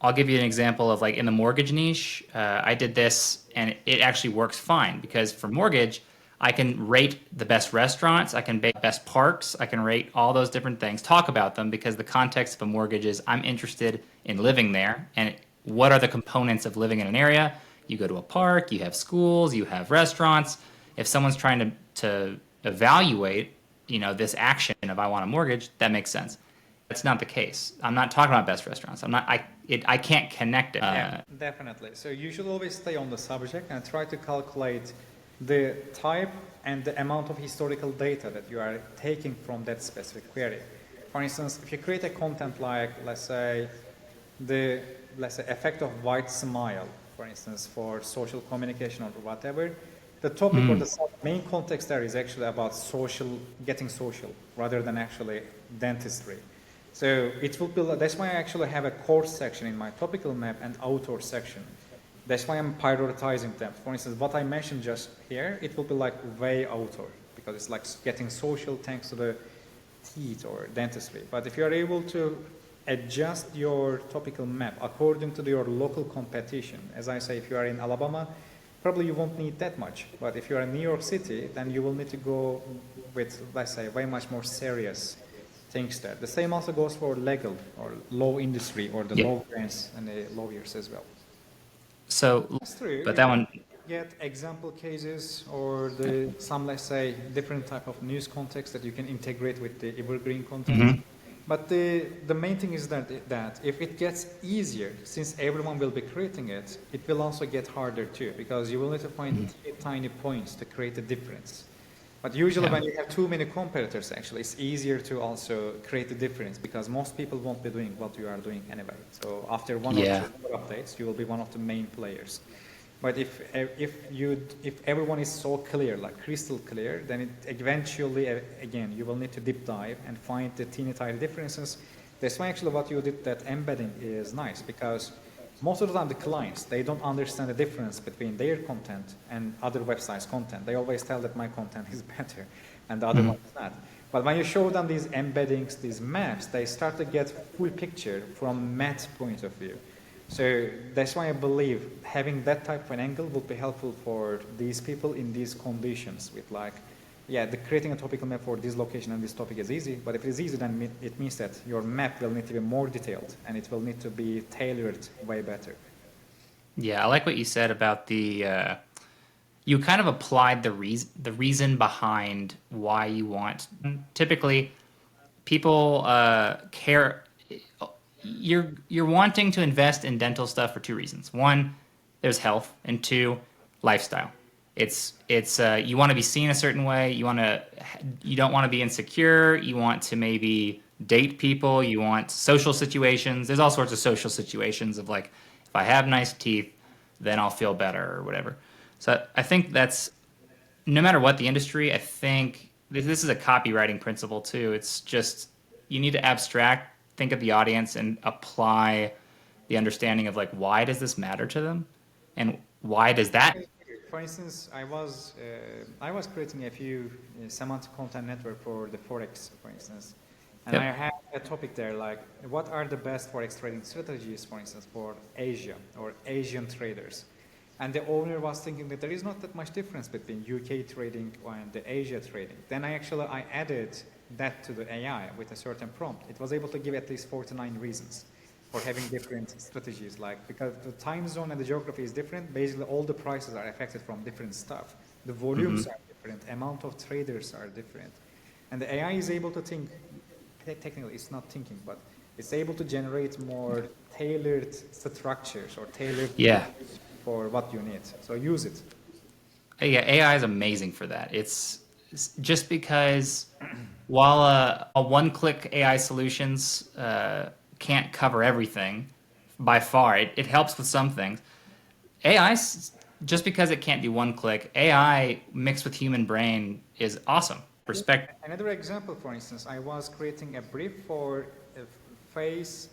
I'll give you an example of, like, in the mortgage niche, I did this and it actually works fine because for mortgage, I can rate the best restaurants, I can rate best parks, I can rate all those different things, talk about them, because the context of a mortgage is I'm interested in living there and what are the components of living in an area. You go to a park, you have schools, you have restaurants. If someone's trying to evaluate, this action of I want a mortgage, that makes sense. That's not the case. I'm not talking about best restaurants. I can't connect it. Yeah, definitely. So you should always stay on the subject and try to calculate the type and the amount of historical data that you are taking from that specific query. For instance, if you create a content like, let's say, effect of white smile, for instance, for social communication or whatever, the topic or the main context there is actually about getting social, rather than actually dentistry. So it will be, that's why I actually have a course section in my topical map and author section. That's why I'm prioritizing them. For instance, what I mentioned just here, it will be like way author, because it's like getting social thanks to the teeth or dentistry. But if you're able to adjust your topical map according to your local competition, as I say, if you are in Alabama, probably you won't need that much. But if you're in New York City, then you will need to go with, let's say, way much more serious things there. The same also goes for legal or law industry or the Yeah. law firms and the lawyers as well. So, That's true. but You that can one, get example cases or some, let's say, different type of news context that you can integrate with the evergreen content. But the main thing is that if it gets easier, since everyone will be creating it, it will also get harder too, because you will need to find tiny points to create a difference. But usually Yeah. when you have too many competitors, actually, it's easier to also create a difference, because most people won't be doing what you are doing anyway. So after one or Yeah. two more updates, you will be one of the main players. But if everyone is so clear, like crystal clear, then it eventually, again, you will need to deep dive and find the teeny tiny differences. That's why actually what you did, that embedding, is nice, because most of the time the clients, they don't understand the difference between their content and other websites' content. They always tell that my content is better and the other one is not. But when you show them these embeddings, these maps, they start to get full picture from math point of view. So that's why I believe having that type of an angle would be helpful for these people in these conditions with, like, yeah, creating a topical map for this location and this topic is easy, but if it is easy, then it means that your map will need to be more detailed and it will need to be tailored way better. Yeah, I like what you said about you kind of applied the reason behind why you want. Typically, people care. You're wanting to invest in dental stuff for two reasons. One, there's health, and two, lifestyle. It's you want to be seen a certain way. You don't want to be insecure. You want to maybe date people. You want social situations. There's all sorts of social situations of, like, if I have nice teeth, then I'll feel better or whatever. So I think that's, no matter what the industry, I think this is a copywriting principle too. It's just, you need to abstract, think of the audience, and apply the understanding of, like, why does this matter to them, and why does that? For instance, I was creating a few semantic content network for the Forex, for instance. And I Yep. had a topic there, like, what are the best Forex trading strategies, for instance, for Asia or Asian traders? And the owner was thinking that there is not that much difference between UK trading and the Asia trading. Then I added that to the AI with a certain prompt. It was able to give at least 49 reasons for having different strategies, like, because the time zone and the geography is different, basically all the prices are affected from different stuff. The volumes are different, amount of traders are different. And the AI is able to think, technically it's not thinking, but it's able to generate more tailored structures or tailored Yeah. for what you need. So use it. Yeah, AI is amazing for that. It's just because while a one-click AI solutions can't cover everything by far, it helps with some things. AI, just because it can't do one click, AI mixed with human brain is awesome. Perspective. Another example, for instance, I was creating a brief for a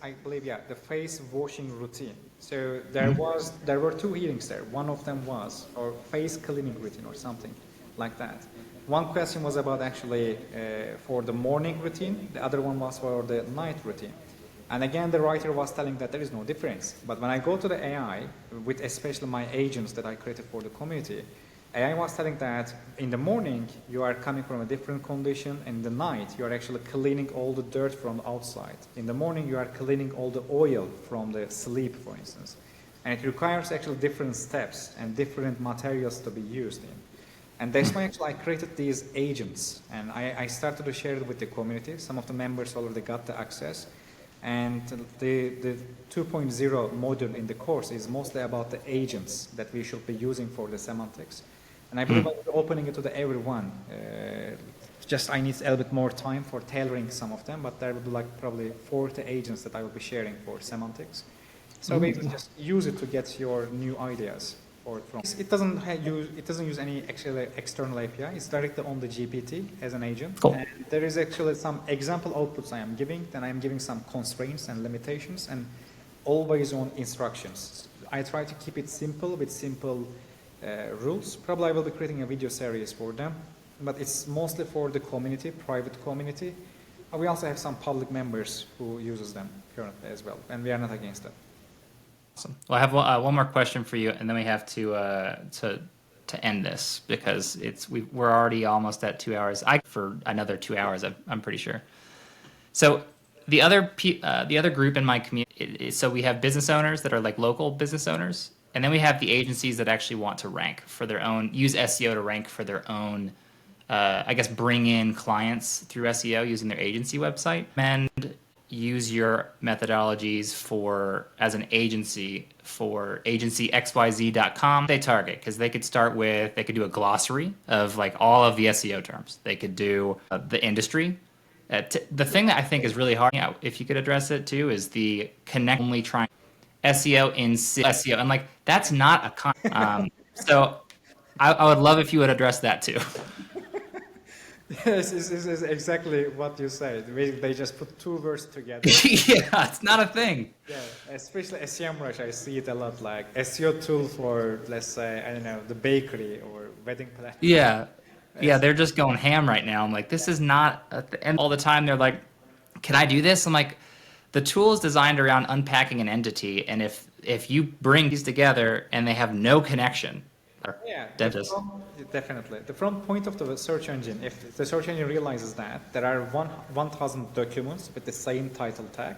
I believe, yeah, the face washing routine. So there were two hearings there. One of them was, or face cleaning routine or something like that. One question was about actually for the morning routine. The other one was for the night routine. And again, the writer was telling that there is no difference. But when I go to the AI, with especially my agents that I created for the community, AI was telling that in the morning you are coming from a different condition, and in the night you are actually cleaning all the dirt from outside. In the morning you are cleaning all the oil from the sleep, for instance. And it requires actually different steps and different materials to be used in. And that's why actually I created these agents, and I started to share it with the community. Some of the members already got the access. And the 2.0 module in the course is mostly about the agents that we should be using for the semantics. And I believe I'll be opening it to everyone. Just I need a little bit more time for tailoring some of them, but there will be like probably 40 agents that I will be sharing for semantics. So basically just use it to get your new ideas. It doesn't use any external API. It's directly on the GPT as an agent. Cool. And there is actually some example outputs I am giving. Then I am giving some constraints and limitations, and always on instructions. I try to keep it simple with simple rules. Probably I will be creating a video series for them, but it's mostly for the community, private community. We also have some public members who uses them currently as well, and we are not against that. Awesome. Well, I have one more question for you, and then we have to end this because we're already almost at 2 hours. For another 2 hours, I'm pretty sure. So the other group in my community, so we have business owners that are like local business owners, and then we have the agencies that actually want to rank for their own, use SEO to rank for their own, I guess, bring in clients through SEO using their agency website. And use your methodologies for as an agency for agencyxyz.com they target, because they could start with, they could do a glossary of like all of the SEO terms. They could do the industry. The thing that I think is really hard, if you could address it too, is the connect only trying SEO in SEO, and like that's not a so I would love if you would address that too. Yes, this is exactly what you said. They just put two words together. Yeah, it's not a thing. Yeah, especially SEMrush, I see it a lot, like SEO tool for, let's say, I don't know, the bakery or wedding planning. Yeah, they're just going ham right now. I'm like, this is not, and all the time they're like, can I do this? I'm like, the tool is designed around unpacking an entity, and if you bring these together and they have no connection, Yeah, dentist. definitely. The front point of the search engine, if the search engine realizes that there are 1,000 documents with the same title tag,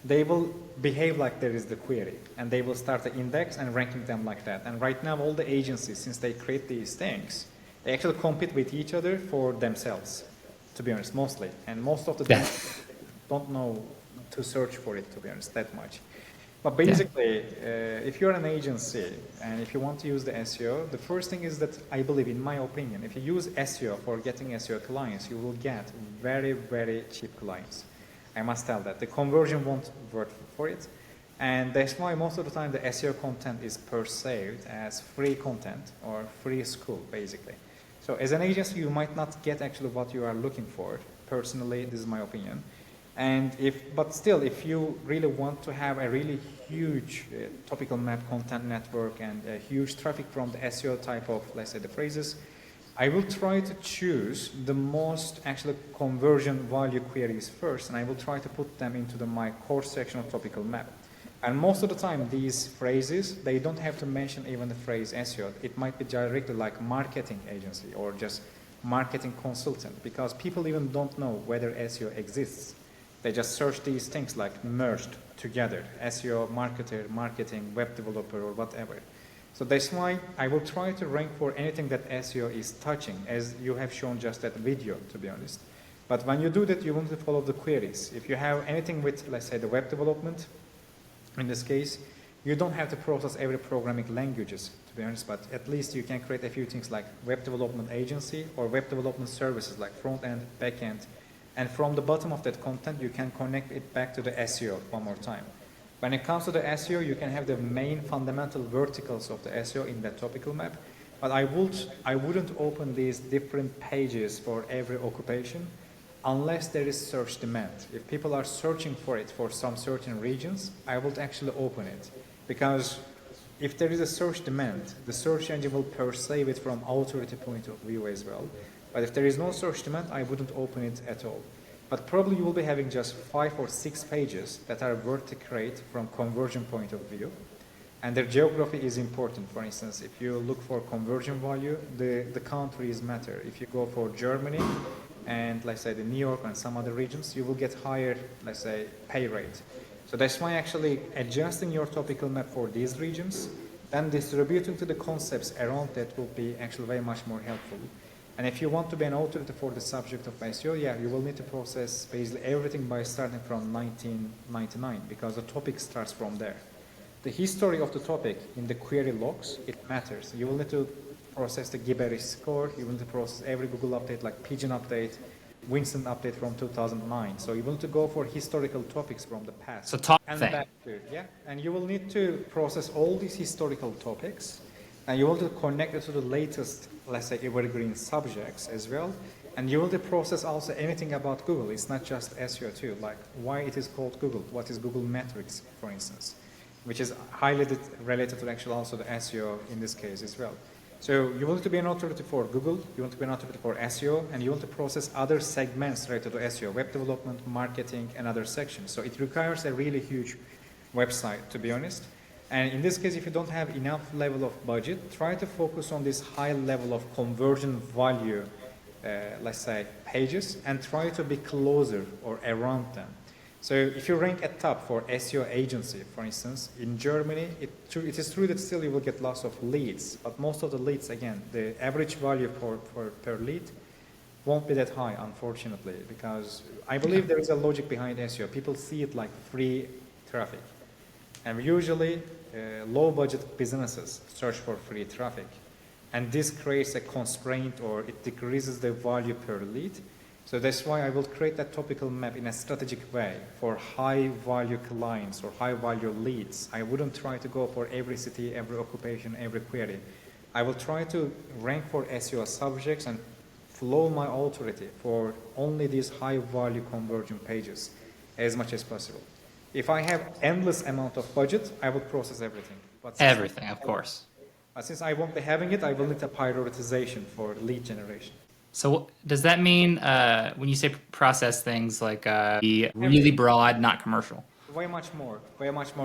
they will behave like there is the query, and they will start the index and ranking them like that. And right now, all the agencies, since they create these things, they actually compete with each other for themselves, to be honest, mostly. And most of the time, don't know to search for it, to be honest, that much. But basically, if you're an agency and if you want to use the SEO, the first thing is that I believe, in my opinion, if you use SEO for getting SEO clients, you will get very, very cheap clients. I must tell that. The conversion won't work for it. And that's why most of the time the SEO content is perceived as free content or free school, basically. So as an agency, you might not get actually what you are looking for. Personally, this is my opinion. And but still, if you really want to have a really huge topical map content network and a huge traffic from the SEO type of, let's say, the phrases, I will try to choose the most actually conversion value queries first, and I will try to put them into my course section of topical map. And most of the time, these phrases, they don't have to mention even the phrase SEO. It might be directly like marketing agency or just marketing consultant, because people even don't know whether SEO exists. They just search these things like merged together, SEO, marketer, marketing, web developer, or whatever. So that's why I will try to rank for anything that SEO is touching, as you have shown just that video, to be honest. But when you do that, you want to follow the queries. If you have anything with, let's say, the web development, in this case, you don't have to process every programming languages, to be honest, but at least you can create a few things like web development agency or web development services like front end, back end. And from the bottom of that content, you can connect it back to the SEO one more time. When it comes to the SEO, you can have the main fundamental verticals of the SEO in that topical map. But I wouldn't open these different pages for every occupation unless there is search demand. If people are searching for it for some certain regions, I would actually open it. Because if there is a search demand, the search engine will perceive it from authority point of view as well. But if there is no search demand, I wouldn't open it at all. But probably you will be having just 5 or 6 pages that are worth to create from conversion point of view. And their geography is important. For instance, if you look for conversion value, the countries matter. If you go for Germany and, let's say, the New York and some other regions, you will get higher, let's say, pay rate. So that's why actually adjusting your topical map for these regions, then distributing to the concepts around that will be actually very much more helpful. And if you want to be an authority for the subject of SEO, yeah, you will need to process basically everything by starting from 1999, because the topic starts from there. The history of the topic in the query logs, it matters. You will need to process the Gibberish score, you will need to process every Google update like Pigeon update, Winston update from 2009. So you will need to go for historical topics from the past. So top and thing. back to, yeah, and you will need to process all these historical topics, and you want to connect it to the latest, let's say, evergreen subjects as well. And you want to process also anything about Google. It's not just SEO too, like why it is called Google, what is Google metrics, for instance, which is highly related to actually also the SEO in this case as well. So you want to be an authority for Google, you want to be an authority for SEO, and you want to process other segments related to SEO, web development, marketing, and other sections. So it requires a really huge website, to be honest. And in this case, if you don't have enough level of budget, try to focus on this high level of conversion value let's say, pages and try to be closer or around them. So if you rank at top for SEO agency, for instance, in Germany, it is true that still you will get lots of leads, but most of the leads, again, the average value per lead won't be that high, unfortunately, because I believe there is a logic behind SEO. People see it like free traffic. And usually, low-budget businesses search for free traffic. And this creates a constraint, or it decreases the value per lead. So that's why I will create that topical map in a strategic way for high-value clients or high-value leads. I wouldn't try to go for every city, every occupation, every query. I will try to rank for SEO subjects and flow my authority for only these high-value conversion pages as much as possible. If I have endless amount of budget, I will process everything. Everything, of course. But since I won't be having it, I will need a prioritization for lead generation. So does that mean when you say process things like be really broad, not commercial? Way much more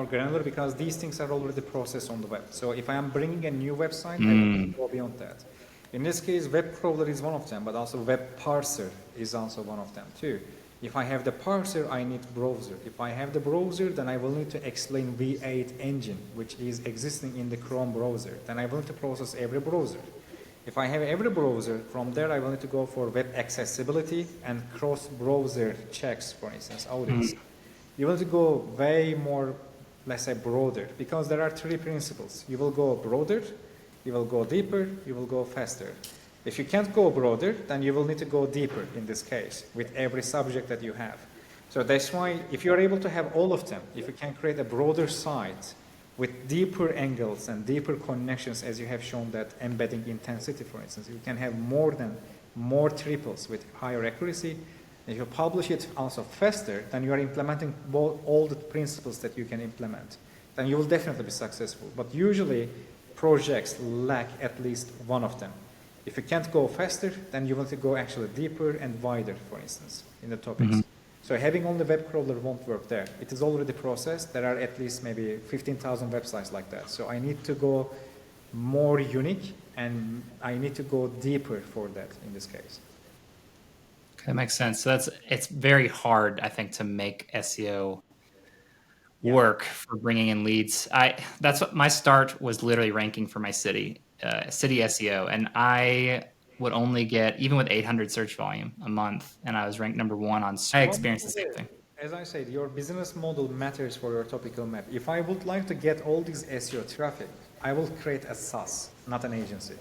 granular, because these things are already processed on the web. So if I am bringing a new website, I will go beyond that. In this case, web crawler is one of them, but also web parser is also one of them too. If I have the parser, I need browser. If I have the browser, then I will need to explain V8 engine, which is existing in the Chrome browser. Then I will need to process every browser. If I have every browser, from there I will need to go for web accessibility and cross-browser checks, for instance, audits. You will need to go way more, let's say, broader, because there are three principles. You will go broader, you will go deeper, you will go faster. If you can't go broader, then you will need to go deeper in this case with every subject that you have. So that's why if you're able to have all of them, if you can create a broader site with deeper angles and deeper connections, as you have shown that embedding intensity, for instance, you can have more triples with higher accuracy. If you publish it also faster, then you are implementing all the principles that you can implement. Then you will definitely be successful. But usually projects lack at least one of them. If you can't go faster, then you want to go actually deeper and wider, for instance, in the topics. So having only web crawler won't work there. It is already processed. There are at least maybe 15,000 websites like that. So I need to go more unique, and I need to go deeper for that in this case. Okay, that makes sense. So it's very hard, I think, to make SEO work for bringing in leads. That's what my start was, literally ranking for my city SEO, and I would only get, even with 800 search volume a month, and I was ranked #1 on. I experienced the same thing. As I said, your business model matters for your topical map. If I would like to get all this SEO traffic, I will create a SaaS, not an agency.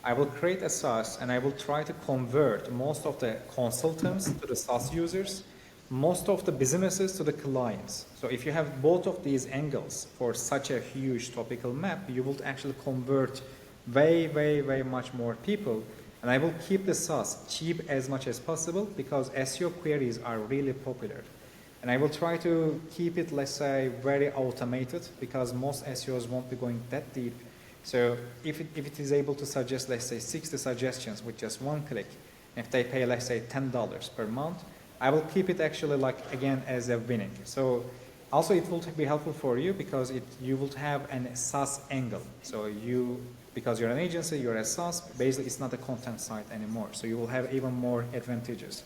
I will create a SaaS, and I will try to convert most of the consultants to the SaaS users, most of the businesses to the clients. So if you have both of these angles for such a huge topical map, you will actually convert way much more people. And I will keep the SaaS cheap as much as possible, because SEO queries are really popular. And I will try to keep it, let's say, very automated, because most SEOs won't be going that deep. So if it is able to suggest, let's say, 60 suggestions with just one click, if they pay, let's say, $10 per month, I will keep it actually, like, again, as a winning. So also it will be helpful for you, because you will have a SaaS angle. So because you're an agency, you're a SaaS, basically it's not a content site anymore. So you will have even more advantages.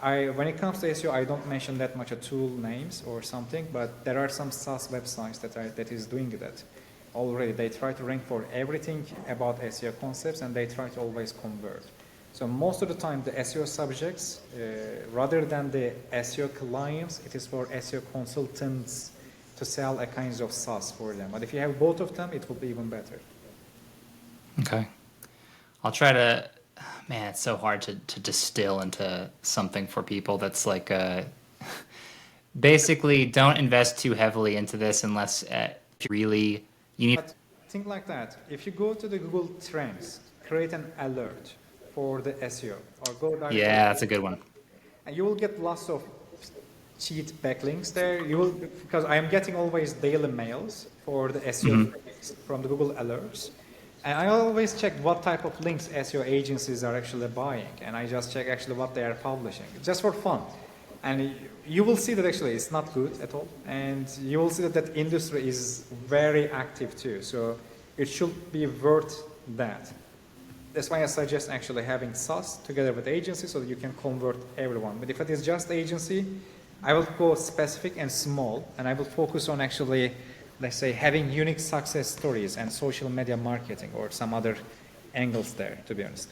When it comes to SEO, I don't mention that much of tool names or something, but there are some SaaS websites that is doing that already. They try to rank for everything about SEO concepts, and they try to always convert. So most of the time, the SEO subjects, rather than the SEO clients, it is for SEO consultants to sell a kind of SaaS for them. But if you have both of them, it will be even better. Okay. I'll try to, man, it's so hard to distill into something for people that's like, basically don't invest too heavily into this unless really you need. But think like that. If you go to the Google Trends, create an alert for the SEO, or go directly. Yeah, that's a good one. And you will get lots of cheat backlinks there. Because I am getting always daily mails for the SEO from the Google alerts. And I always check what type of links SEO agencies are actually buying, and I just check actually what they are publishing, just for fun. And you will see that actually it's not good at all, and you will see that industry is very active too, so it should be worth that. That's why I suggest actually having SaaS together with agency so that you can convert everyone. But if it is just agency, I will go specific and small, and I will focus on actually, let's say, having unique success stories and social media marketing or some other angles there, to be honest.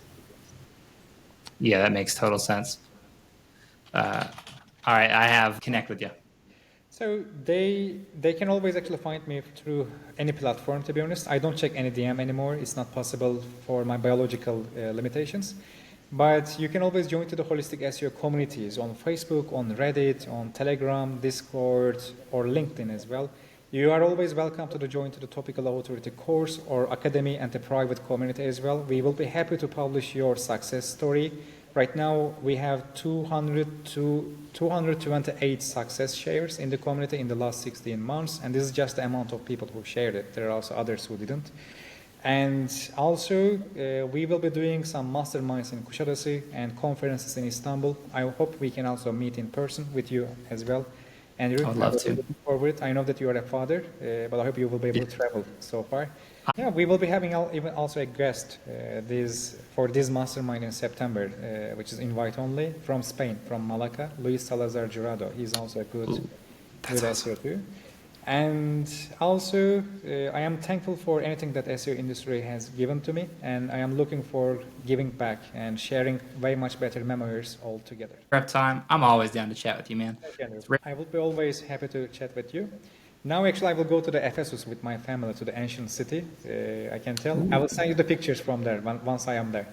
Yeah, that makes total sense. All right, I have connect with you. So they can always actually find me through any platform, to be honest. I don't check any DM anymore. It's not possible for my biological limitations. But you can always join to the Holistic SEO communities on Facebook, on Reddit, on Telegram, Discord, or LinkedIn as well. You are always welcome to join to the Topical Authority course or Academy and the private community as well. We will be happy to publish your success story. Right now, we have 228 success shares in the community in the last 16 months, and this is just the amount of people who shared it. There are also others who didn't. And also, we will be doing some masterminds in Kuşadası and conferences in Istanbul. I hope we can also meet in person with you as well. Andrew, I would love to. Looking forward. I know that you are a father, but I hope you will be able to travel so far. Yeah, we will be having even also a guest for this mastermind in September, which is invite only from Spain, from Malaga, Luis Salazar Jurado. He's also a good SEO too. And also, I am thankful for anything that SEO industry has given to me, and I am looking for giving back and sharing way much better memories all together. Prep time. I'm always down to chat with you, man. I will be always happy to chat with you. Now, actually, I will go to the Ephesus with my family to the ancient city. I can tell. I will send you the pictures from there once I am there.